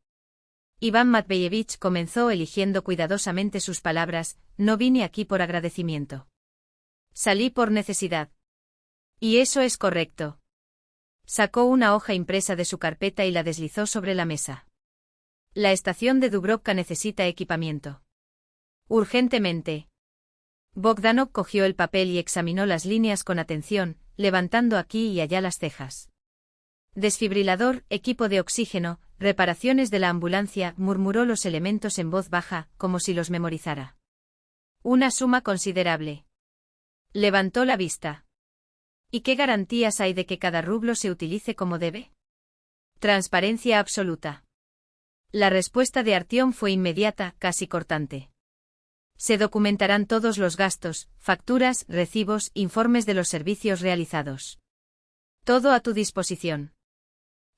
Iván Matveyevich comenzó eligiendo cuidadosamente sus palabras, no vine aquí por agradecimiento. Salí por necesidad. Y eso es correcto. Sacó una hoja impresa de su carpeta y la deslizó sobre la mesa. La estación de Dubrovka necesita equipamiento. Urgentemente. Bogdanov cogió el papel y examinó las líneas con atención, levantando aquí y allá las cejas. Desfibrilador, equipo de oxígeno, reparaciones de la ambulancia, murmuró los elementos en voz baja, como si los memorizara. Una suma considerable. Levantó la vista. ¿Y qué garantías hay de que cada rublo se utilice como debe? Transparencia absoluta. La respuesta de Artyom fue inmediata, casi cortante. Se documentarán todos los gastos, facturas, recibos, informes de los servicios realizados. Todo a tu disposición.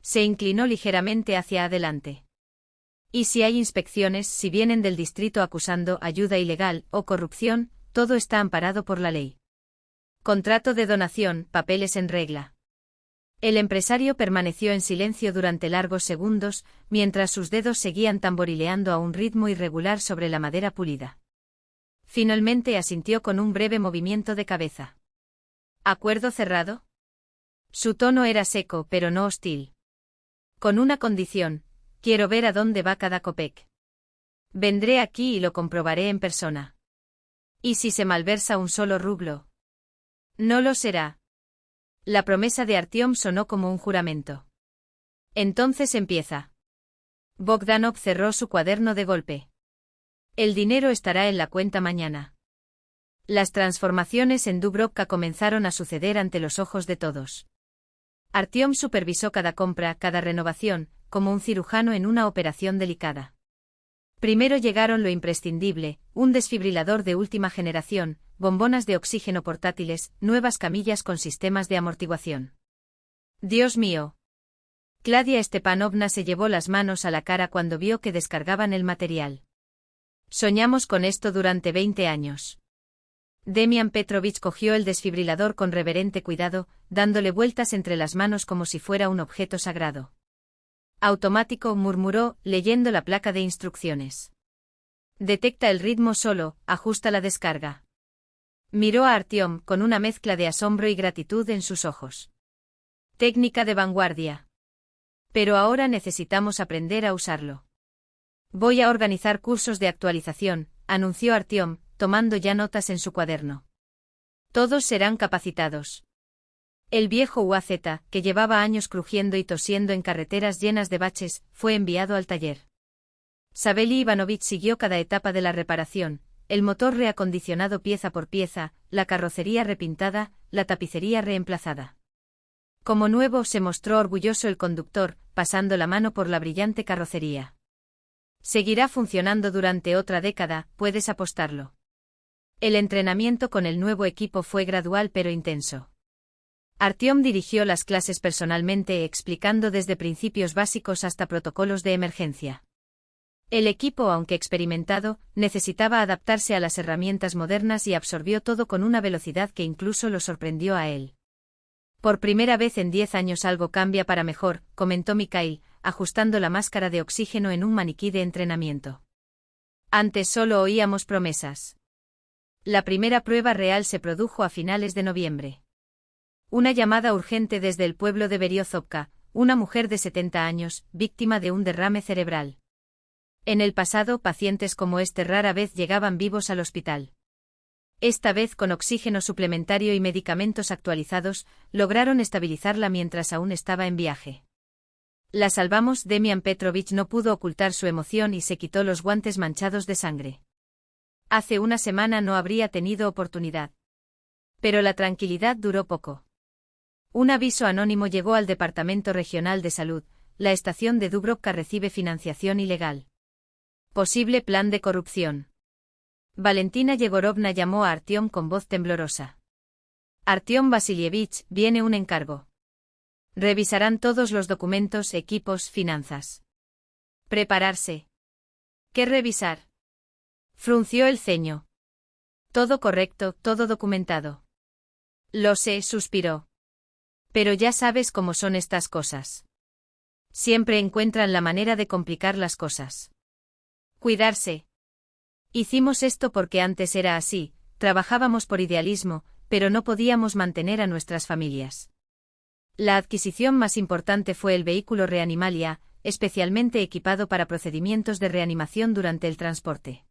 Se inclinó ligeramente hacia adelante. Y si hay inspecciones, si vienen del distrito acusando ayuda ilegal o corrupción, todo está amparado por la ley. Contrato de donación, papeles en regla. El empresario permaneció en silencio durante largos segundos, mientras sus dedos seguían tamborileando a un ritmo irregular sobre la madera pulida. Finalmente asintió con un breve movimiento de cabeza. ¿Acuerdo cerrado? Su tono era seco, pero no hostil. Con una condición: quiero ver a dónde va cada copec. Vendré aquí y lo comprobaré en persona. ¿Y si se malversa un solo rublo? No lo será. La promesa de Artyom sonó como un juramento. Entonces empieza. Bogdanov cerró su cuaderno de golpe. El dinero estará en la cuenta mañana. Las transformaciones en Dubrovka comenzaron a suceder ante los ojos de todos. Artyom supervisó cada compra, cada renovación, como un cirujano en una operación delicada. Primero llegaron lo imprescindible, un desfibrilador de última generación, bombonas de oxígeno portátiles, nuevas camillas con sistemas de amortiguación. Dios mío. Claudia Stepanovna se llevó las manos a la cara cuando vio que descargaban el material. Soñamos con esto durante 20 años. Demian Petrovich cogió el desfibrilador con reverente cuidado, dándole vueltas entre las manos como si fuera un objeto sagrado. Automático, murmuró, leyendo la placa de instrucciones. Detecta el ritmo solo, ajusta la descarga. Miró a Artyom con una mezcla de asombro y gratitud en sus ojos. Técnica de vanguardia. Pero ahora necesitamos aprender a usarlo. Voy a organizar cursos de actualización, anunció Artyom, tomando ya notas en su cuaderno. Todos serán capacitados. El viejo UAZ, que llevaba años crujiendo y tosiendo en carreteras llenas de baches, fue enviado al taller. Savely Ivanovich siguió cada etapa de la reparación, el motor reacondicionado pieza por pieza, la carrocería repintada, la tapicería reemplazada. Como nuevo se mostró orgulloso el conductor, pasando la mano por la brillante carrocería. Seguirá funcionando durante otra década, puedes apostarlo. El entrenamiento con el nuevo equipo fue gradual pero intenso. Artyom dirigió las clases personalmente, explicando desde principios básicos hasta protocolos de emergencia. El equipo, aunque experimentado, necesitaba adaptarse a las herramientas modernas y absorbió todo con una velocidad que incluso lo sorprendió a él. Por primera vez en 10 años algo cambia para mejor, comentó Mikhail, ajustando la máscara de oxígeno en un maniquí de entrenamiento. Antes solo oíamos promesas. La primera prueba real se produjo a finales de noviembre. Una llamada urgente desde el pueblo de Beriozovka, una mujer de 70 años, víctima de un derrame cerebral. En el pasado, pacientes como este rara vez llegaban vivos al hospital. Esta vez, con oxígeno suplementario y medicamentos actualizados, lograron estabilizarla mientras aún estaba en viaje. La salvamos. Demian Petrovich no pudo ocultar su emoción y se quitó los guantes manchados de sangre. Hace una semana no habría tenido oportunidad. Pero la tranquilidad duró poco. Un aviso anónimo llegó al Departamento Regional de Salud: la estación de Dubrovka recibe financiación ilegal. Posible plan de corrupción. Valentina Yegorovna llamó a Artyom con voz temblorosa. Artyom Vasilievich, viene un encargo. Revisarán todos los documentos, equipos, finanzas. Prepararse. ¿Qué revisar? Frunció el ceño. Todo correcto, todo documentado. Lo sé, suspiró. Pero ya sabes cómo son estas cosas. Siempre encuentran la manera de complicar las cosas. Cuidarse. Hicimos esto porque antes era así, trabajábamos por idealismo, pero no podíamos mantener a nuestras familias. La adquisición más importante fue el vehículo Reanimalia, especialmente equipado para procedimientos de reanimación durante el transporte.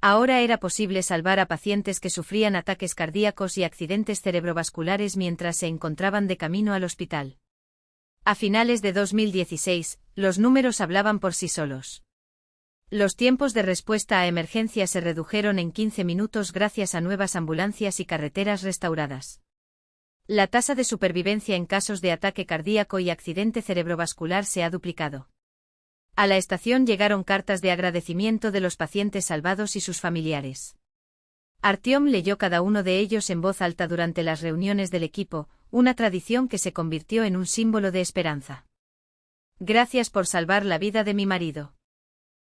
Ahora era posible salvar a pacientes que sufrían ataques cardíacos y accidentes cerebrovasculares mientras se encontraban de camino al hospital. A finales de 2016, los números hablaban por sí solos. Los tiempos de respuesta a emergencias se redujeron en 15 minutos gracias a nuevas ambulancias y carreteras restauradas. La tasa de supervivencia en casos de ataque cardíaco y accidente cerebrovascular se ha duplicado. A la estación llegaron cartas de agradecimiento de los pacientes salvados y sus familiares. Artyom leyó cada uno de ellos en voz alta durante las reuniones del equipo, una tradición que se convirtió en un símbolo de esperanza. Gracias por salvar la vida de mi marido.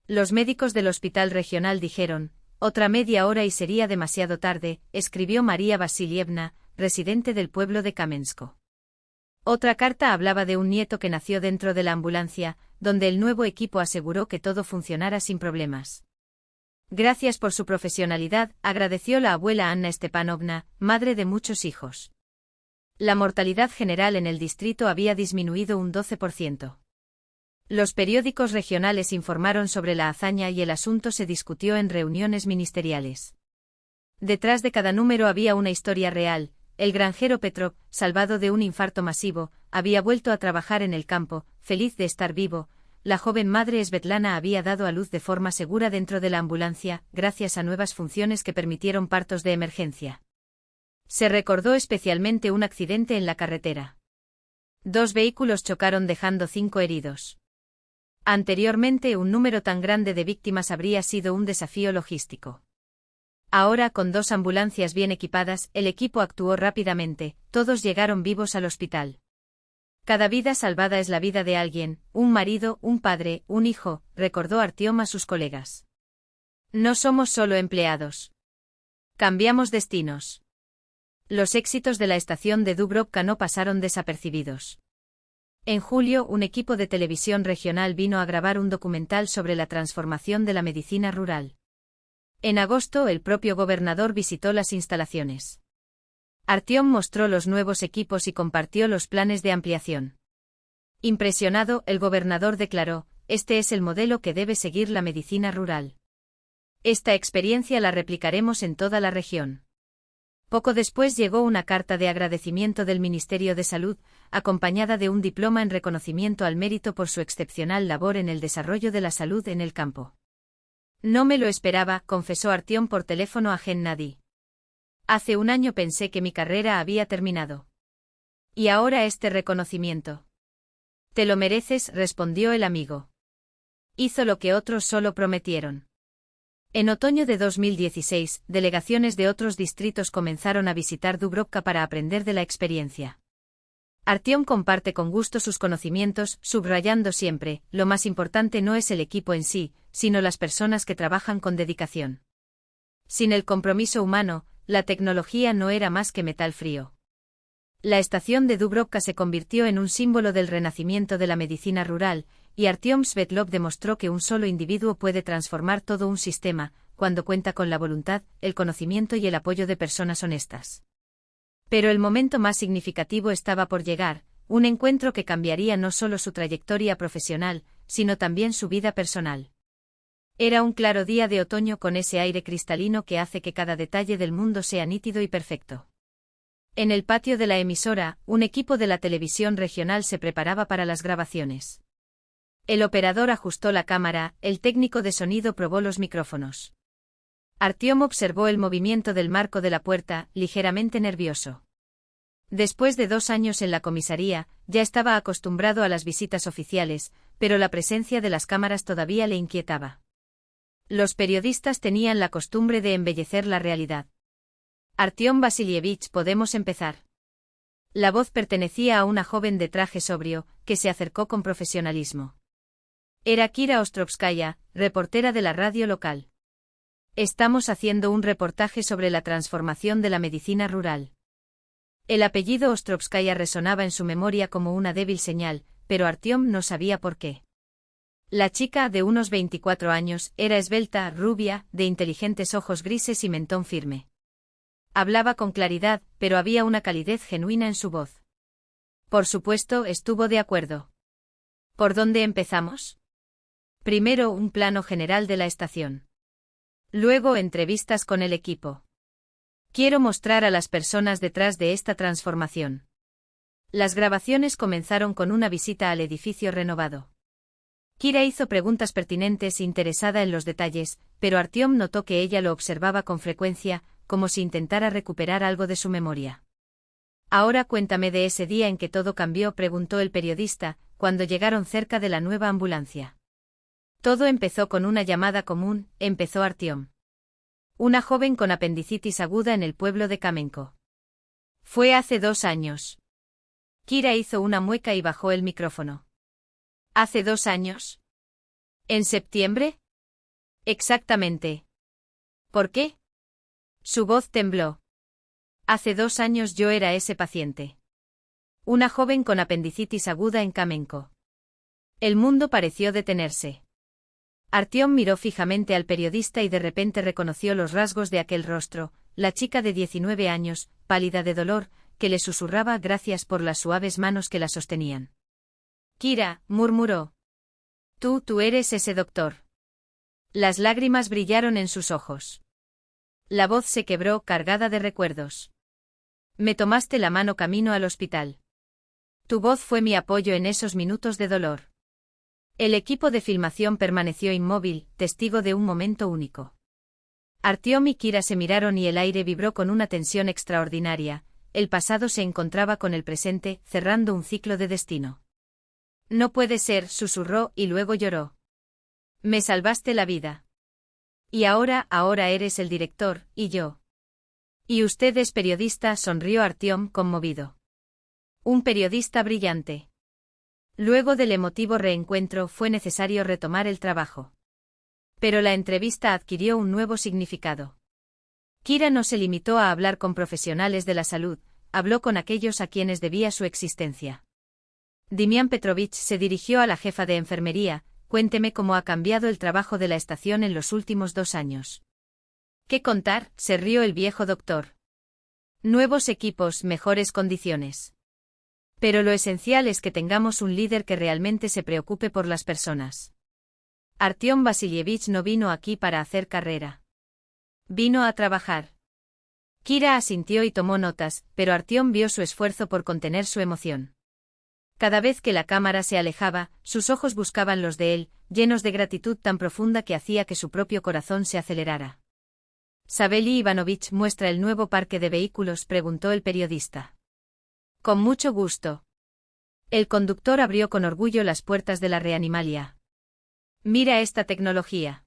Los médicos del hospital regional dijeron, otra media hora y sería demasiado tarde, escribió María Vasilievna, residente del pueblo de Kamensko. Otra carta hablaba de un nieto que nació dentro de la ambulancia, donde el nuevo equipo aseguró que todo funcionara sin problemas. Gracias por su profesionalidad, agradeció la abuela Anna Stepanovna, madre de muchos hijos. La mortalidad general en el distrito había disminuido un 12%. Los periódicos regionales informaron sobre la hazaña y el asunto se discutió en reuniones ministeriales. Detrás de cada número había una historia real. El granjero Petrov, salvado de un infarto masivo, había vuelto a trabajar en el campo, feliz de estar vivo. La joven madre Svetlana había dado a luz de forma segura dentro de la ambulancia, gracias a nuevas funciones que permitieron partos de emergencia. Se recordó especialmente un accidente en la carretera. 2 vehículos chocaron dejando 5 heridos. Anteriormente un número tan grande de víctimas habría sido un desafío logístico. Ahora, con 2 ambulancias bien equipadas, el equipo actuó rápidamente, todos llegaron vivos al hospital. Cada vida salvada es la vida de alguien, un marido, un padre, un hijo, recordó Artyom a sus colegas. No somos solo empleados. Cambiamos destinos. Los éxitos de la estación de Dubrovka no pasaron desapercibidos. En julio, un equipo de televisión regional vino a grabar un documental sobre la transformación de la medicina rural. En agosto, el propio gobernador visitó las instalaciones. Artyom mostró los nuevos equipos y compartió los planes de ampliación. Impresionado, el gobernador declaró, este es el modelo que debe seguir la medicina rural. Esta experiencia la replicaremos en toda la región. Poco después llegó una carta de agradecimiento del Ministerio de Salud, acompañada de un diploma en reconocimiento al mérito por su excepcional labor en el desarrollo de la salud en el campo. No me lo esperaba, confesó Artyom por teléfono a Gennady. Hace un año pensé que mi carrera había terminado. Y ahora este reconocimiento. Te lo mereces, respondió el amigo. Hizo lo que otros solo prometieron. En otoño de 2016, delegaciones de otros distritos comenzaron a visitar Dubrovka para aprender de la experiencia. Artyom comparte con gusto sus conocimientos, subrayando siempre, lo más importante no es el equipo en sí, sino las personas que trabajan con dedicación. Sin el compromiso humano, la tecnología no era más que metal frío. La estación de Dubrovka se convirtió en un símbolo del renacimiento de la medicina rural, y Artyom Svetlov demostró que un solo individuo puede transformar todo un sistema, cuando cuenta con la voluntad, el conocimiento y el apoyo de personas honestas. Pero el momento más significativo estaba por llegar, un encuentro que cambiaría no solo su trayectoria profesional, sino también su vida personal. Era un claro día de otoño con ese aire cristalino que hace que cada detalle del mundo sea nítido y perfecto. En el patio de la emisora, un equipo de la televisión regional se preparaba para las grabaciones. El operador ajustó la cámara, el técnico de sonido probó los micrófonos. Artyom observó el movimiento del marco de la puerta, ligeramente nervioso. Después de 2 años en la comisaría, ya estaba acostumbrado a las visitas oficiales, pero la presencia de las cámaras todavía le inquietaba. Los periodistas tenían la costumbre de embellecer la realidad. Artyom Vasilievich, ¿podemos empezar? La voz pertenecía a una joven de traje sobrio, que se acercó con profesionalismo. Era Kira Ostrovskaya, reportera de la radio local. Estamos haciendo un reportaje sobre la transformación de la medicina rural. El apellido Ostrovskaya resonaba en su memoria como una débil señal, pero Artyom no sabía por qué. La chica, de unos 24 años, era esbelta, rubia, de inteligentes ojos grises y mentón firme. Hablaba con claridad, pero había una calidez genuina en su voz. Por supuesto, estuvo de acuerdo. ¿Por dónde empezamos? Primero un plano general de la estación. Luego entrevistas con el equipo. Quiero mostrar a las personas detrás de esta transformación. Las grabaciones comenzaron con una visita al edificio renovado. Kira hizo preguntas pertinentes interesada en los detalles, pero Artyom notó que ella lo observaba con frecuencia, como si intentara recuperar algo de su memoria. Ahora cuéntame de ese día en que todo cambió, preguntó el periodista, cuando llegaron cerca de la nueva ambulancia. Todo empezó con una llamada común, empezó Artyom. Una joven con apendicitis aguda en el pueblo de Kamenko. Fue hace 2 años. Kira hizo una mueca y bajó el micrófono. ¿Hace 2 años? ¿En septiembre? Exactamente. ¿Por qué? Su voz tembló. Hace 2 años yo era ese paciente. Una joven con apendicitis aguda en Kamenko. El mundo pareció detenerse. Artyom miró fijamente al periodista y de repente reconoció los rasgos de aquel rostro, la chica de 19 años, pálida de dolor, que le susurraba gracias por las suaves manos que la sostenían. Kira, murmuró. Tú eres ese doctor. Las lágrimas brillaron en sus ojos. La voz se quebró, cargada de recuerdos. Me tomaste la mano camino al hospital. Tu voz fue mi apoyo en esos minutos de dolor. El equipo de filmación permaneció inmóvil, testigo de un momento único. Artyom y Kira se miraron y el aire vibró con una tensión extraordinaria. El pasado se encontraba con el presente, cerrando un ciclo de destino. No puede ser, susurró y luego lloró. Me salvaste la vida. Y ahora eres el director, y yo. Y usted es periodista, sonrió Artyom conmovido. Un periodista brillante. Luego del emotivo reencuentro fue necesario retomar el trabajo. Pero la entrevista adquirió un nuevo significado. Kira no se limitó a hablar con profesionales de la salud, habló con aquellos a quienes debía su existencia. Dimian Petrovich se dirigió a la jefa de enfermería. Cuénteme cómo ha cambiado el trabajo de la estación en los últimos 2 años. ¿Qué contar?, se rió el viejo doctor. Nuevos equipos, mejores condiciones. Pero lo esencial es que tengamos un líder que realmente se preocupe por las personas. Artyom Vasilievich no vino aquí para hacer carrera. Vino a trabajar. Kira asintió y tomó notas, pero Artyom vio su esfuerzo por contener su emoción. Cada vez que la cámara se alejaba, sus ojos buscaban los de él, llenos de gratitud tan profunda que hacía que su propio corazón se acelerara. ¿Savely Ivanovich muestra el nuevo parque de vehículos?, preguntó el periodista. Con mucho gusto. El conductor abrió con orgullo las puertas de la Reanimalia. Mira esta tecnología.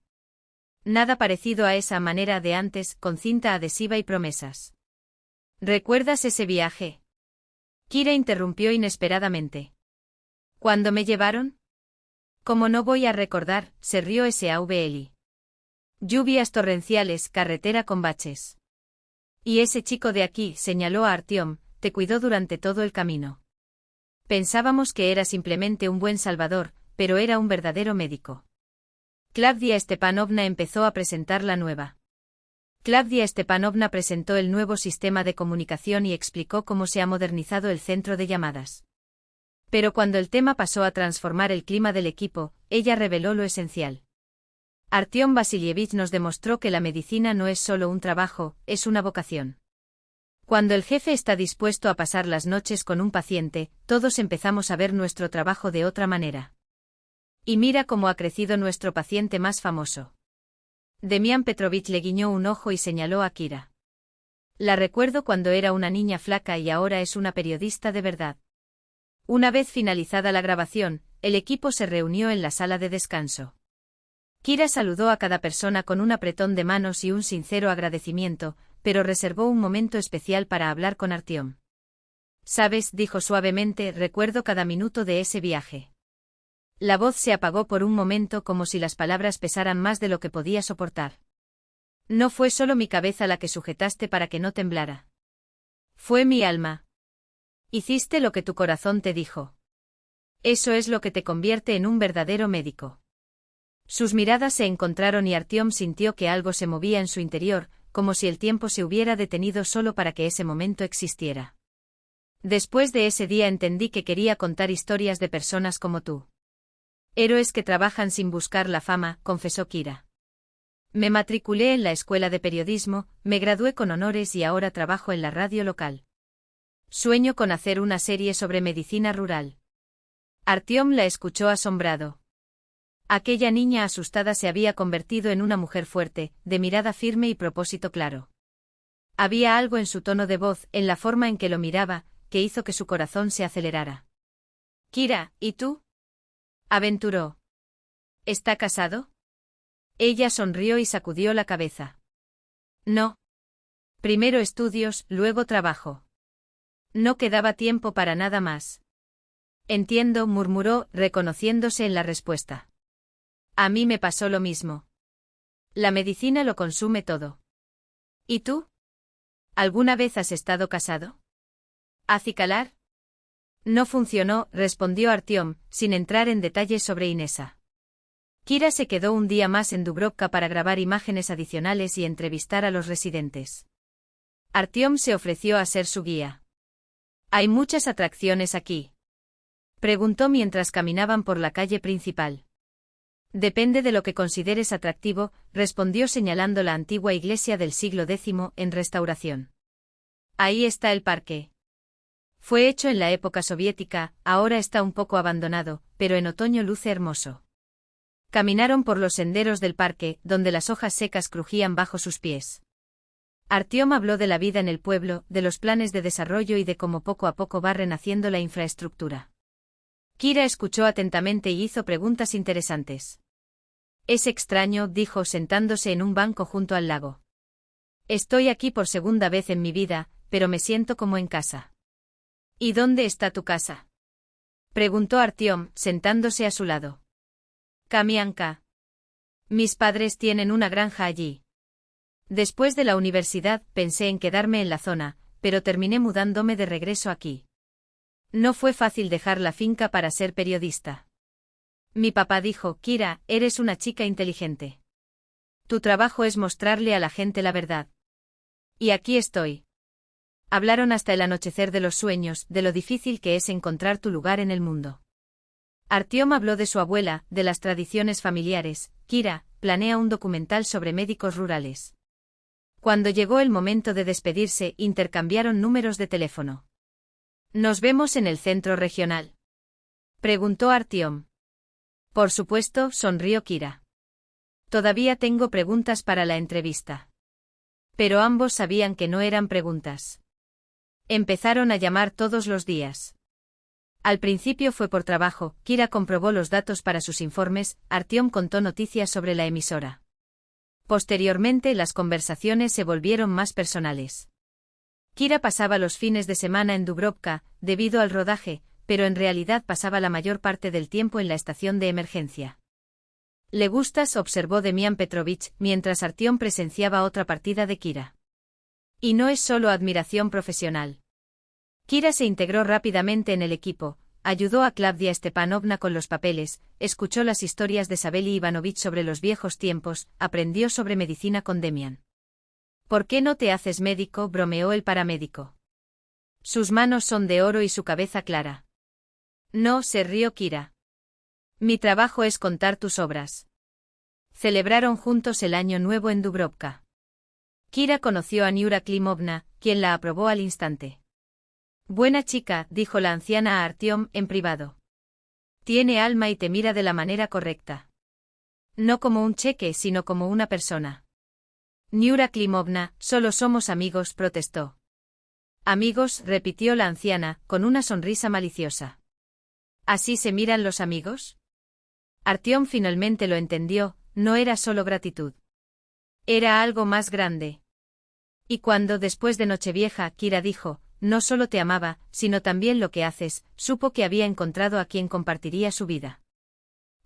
Nada parecido a esa manera de antes, con cinta adhesiva y promesas. ¿Recuerdas ese viaje? Kira interrumpió inesperadamente. ¿Cuándo me llevaron? ¿Cómo no voy a recordar?, se rió Savely. Lluvias torrenciales, carretera con baches. Y ese chico de aquí, señaló a Artyom, te cuidó durante todo el camino. Pensábamos que era simplemente un buen salvador, pero era un verdadero médico. Klavdia Stepanovna empezó a presentar la nueva. Klavdia Stepanovna presentó el nuevo sistema de comunicación y explicó cómo se ha modernizado el centro de llamadas. Pero cuando el tema pasó a transformar el clima del equipo, ella reveló lo esencial. Artyom Vasilievich nos demostró que la medicina no es solo un trabajo, es una vocación. Cuando el jefe está dispuesto a pasar las noches con un paciente, todos empezamos a ver nuestro trabajo de otra manera. Y mira cómo ha crecido nuestro paciente más famoso. Demian Petrovich le guiñó un ojo y señaló a Kira. La recuerdo cuando era una niña flaca y ahora es una periodista de verdad. Una vez finalizada la grabación, el equipo se reunió en la sala de descanso. Kira saludó a cada persona con un apretón de manos y un sincero agradecimiento, pero reservó un momento especial para hablar con Artyom. Sabes, dijo suavemente, recuerdo cada minuto de ese viaje. La voz se apagó por un momento como si las palabras pesaran más de lo que podía soportar. No fue solo mi cabeza la que sujetaste para que no temblara. Fue mi alma. Hiciste lo que tu corazón te dijo. Eso es lo que te convierte en un verdadero médico. Sus miradas se encontraron y Artyom sintió que algo se movía en su interior, como si el tiempo se hubiera detenido solo para que ese momento existiera. Después de ese día entendí que quería contar historias de personas como tú. Héroes que trabajan sin buscar la fama, confesó Kira. Me matriculé en la escuela de periodismo, me gradué con honores y ahora trabajo en la radio local. Sueño con hacer una serie sobre medicina rural. Artyom la escuchó asombrado. Aquella niña asustada se había convertido en una mujer fuerte, de mirada firme y propósito claro. Había algo en su tono de voz, en la forma en que lo miraba, que hizo que su corazón se acelerara. Kira, ¿y tú? Aventuró. ¿Está casado? Ella sonrió y sacudió la cabeza. No. Primero estudios, luego trabajo. No quedaba tiempo para nada más. Entiendo, murmuró, reconociéndose en la respuesta. A mí me pasó lo mismo. La medicina lo consume todo. ¿Y tú? ¿Alguna vez has estado casado? ¿Acicalar? No funcionó, respondió Artyom, sin entrar en detalles sobre Inesa. Kira se quedó un día más en Dubrovka para grabar imágenes adicionales y entrevistar a los residentes. Artyom se ofreció a ser su guía. ¿Hay muchas atracciones aquí?, preguntó mientras caminaban por la calle principal. Depende de lo que consideres atractivo, respondió señalando la antigua iglesia del siglo X en restauración. Ahí está el parque. Fue hecho en la época soviética, ahora está un poco abandonado, pero en otoño luce hermoso. Caminaron por los senderos del parque, donde las hojas secas crujían bajo sus pies. Artyom habló de la vida en el pueblo, de los planes de desarrollo y de cómo poco a poco va renaciendo la infraestructura. Kira escuchó atentamente y hizo preguntas interesantes. Es extraño, dijo sentándose en un banco junto al lago. Estoy aquí por segunda vez en mi vida, pero me siento como en casa. ¿Y dónde está tu casa?, preguntó Artyom, sentándose a su lado. Kamianka. Mis padres tienen una granja allí. Después de la universidad pensé en quedarme en la zona, pero terminé mudándome de regreso aquí. No fue fácil dejar la finca para ser periodista. Mi papá dijo, Kira, eres una chica inteligente. Tu trabajo es mostrarle a la gente la verdad. Y aquí estoy. Hablaron hasta el anochecer de los sueños, de lo difícil que es encontrar tu lugar en el mundo. Artyom habló de su abuela, de las tradiciones familiares. Kira planea un documental sobre médicos rurales. Cuando llegó el momento de despedirse, intercambiaron números de teléfono. ¿Nos vemos en el centro regional?, preguntó Artyom. Por supuesto, sonrió Kira. Todavía tengo preguntas para la entrevista. Pero ambos sabían que no eran preguntas. Empezaron a llamar todos los días. Al principio fue por trabajo, Kira comprobó los datos para sus informes, Artyom contó noticias sobre la emisora. Posteriormente las conversaciones se volvieron más personales. Kira pasaba los fines de semana en Dubrovka, debido al rodaje, pero en realidad pasaba la mayor parte del tiempo en la estación de emergencia. ¿Le gustas?, observó Demian Petrovich, mientras Artyom presenciaba otra partida de Kira. Y no es solo admiración profesional. Kira se integró rápidamente en el equipo, ayudó a Klavdia Stepanovna con los papeles, escuchó las historias de Sabeli Ivanovich sobre los viejos tiempos, aprendió sobre medicina con Demian. ¿Por qué no te haces médico?, bromeó el paramédico. Sus manos son de oro y su cabeza clara. No, se rió Kira. Mi trabajo es contar tus obras. Celebraron juntos el Año Nuevo en Dubrovka. Kira conoció a Niura Klimovna, quien la aprobó al instante. Buena chica, dijo la anciana a Artyom en privado. Tiene alma y te mira de la manera correcta. No como un cheque, sino como una persona. Niura Klimovna, solo somos amigos, protestó. Amigos, repitió la anciana, con una sonrisa maliciosa. ¿Así se miran los amigos? Artyom finalmente lo entendió, no era solo gratitud. Era algo más grande. Y cuando, después de Nochevieja, Kira dijo, no solo te amaba, sino también lo que haces, supo que había encontrado a quien compartiría su vida.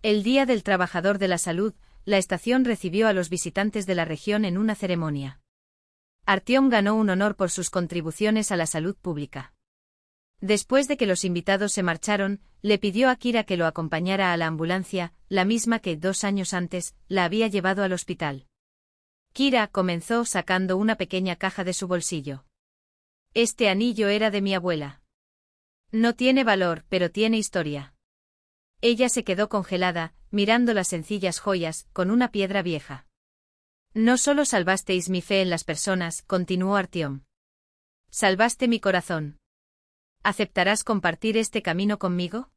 El Día del Trabajador de la Salud, la estación recibió a los visitantes de la región en una ceremonia. Artyom ganó un honor por sus contribuciones a la salud pública. Después de que los invitados se marcharon, le pidió a Kira que lo acompañara a la ambulancia, la misma que, 2 años antes, la había llevado al hospital. Kira comenzó sacando una pequeña caja de su bolsillo. Este anillo era de mi abuela. No tiene valor, pero tiene historia. Ella se quedó congelada, mirando las sencillas joyas, con una piedra vieja. No solo salvasteis mi fe en las personas, continuó Artyom. Salvaste mi corazón. ¿Aceptarás compartir este camino conmigo?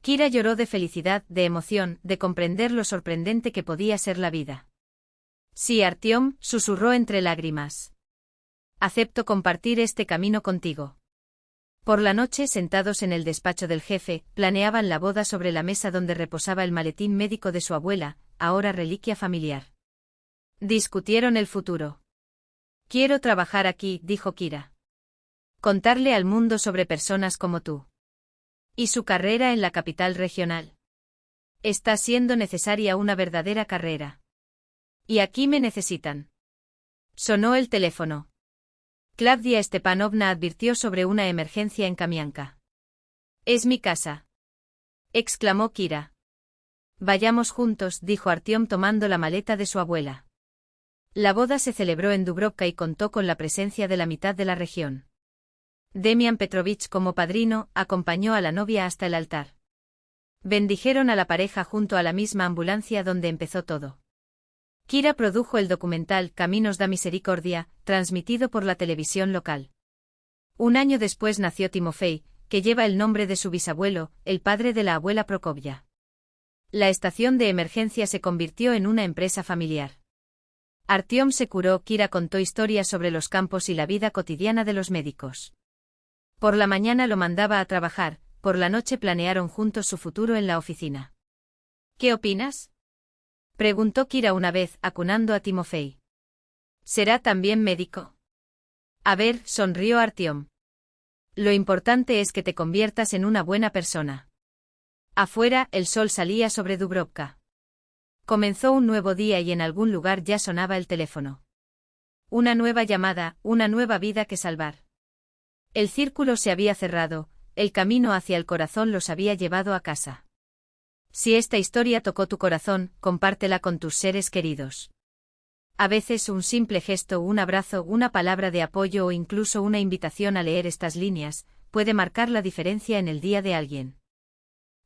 Kira lloró de felicidad, de emoción, de comprender lo sorprendente que podía ser la vida. Sí, Artyom, susurró entre lágrimas. Acepto compartir este camino contigo. Por la noche, sentados en el despacho del jefe, planeaban la boda sobre la mesa donde reposaba el maletín médico de su abuela, ahora reliquia familiar. Discutieron el futuro. Quiero trabajar aquí, dijo Kira. Contarle al mundo sobre personas como tú. Y su carrera en la capital regional. Está siendo necesaria una verdadera carrera. Y aquí me necesitan. Sonó el teléfono. Klavdia Stepanovna advirtió sobre una emergencia en Kamianka. «Es mi casa», exclamó Kira. «Vayamos juntos», dijo Artyom tomando la maleta de su abuela. La boda se celebró en Dubrovka y contó con la presencia de la mitad de la región. Demian Petrovich, como padrino, acompañó a la novia hasta el altar. Bendijeron a la pareja junto a la misma ambulancia donde empezó todo. Kira produjo el documental Caminos da Misericordia, transmitido por la televisión local. Un año después nació Timofey, que lleva el nombre de su bisabuelo, el padre de la abuela Prokopya. La estación de emergencia se convirtió en una empresa familiar. Artyom se curó. Kira contó historias sobre los campos y la vida cotidiana de los médicos. Por la mañana lo mandaba a trabajar, por la noche planearon juntos su futuro en la oficina. «¿Qué opinas?», preguntó Kira una vez, acunando a Timofey. «¿Será también médico?». «A ver», sonrió Artyom. «Lo importante es que te conviertas en una buena persona». Afuera, el sol salía sobre Dubrovka. Comenzó un nuevo día y en algún lugar ya sonaba el teléfono. Una nueva llamada, una nueva vida que salvar. El círculo se había cerrado, el camino hacia el corazón los había llevado a casa. Si esta historia tocó tu corazón, compártela con tus seres queridos. A veces un simple gesto, un abrazo, una palabra de apoyo o incluso una invitación a leer estas líneas, puede marcar la diferencia en el día de alguien.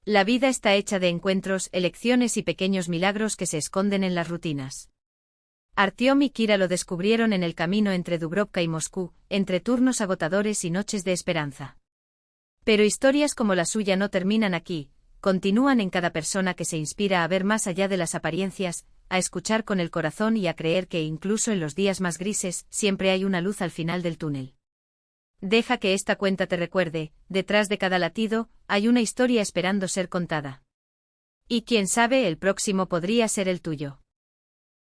La vida está hecha de encuentros, elecciones y pequeños milagros que se esconden en las rutinas. Artyom y Kira lo descubrieron en el camino entre Dubrovka y Moscú, entre turnos agotadores y noches de esperanza. Pero historias como la suya no terminan aquí. Continúan en cada persona que se inspira a ver más allá de las apariencias, a escuchar con el corazón y a creer que incluso en los días más grises, siempre hay una luz al final del túnel. Deja que esta cuenta te recuerde, detrás de cada latido, hay una historia esperando ser contada. Y quién sabe, el próximo podría ser el tuyo.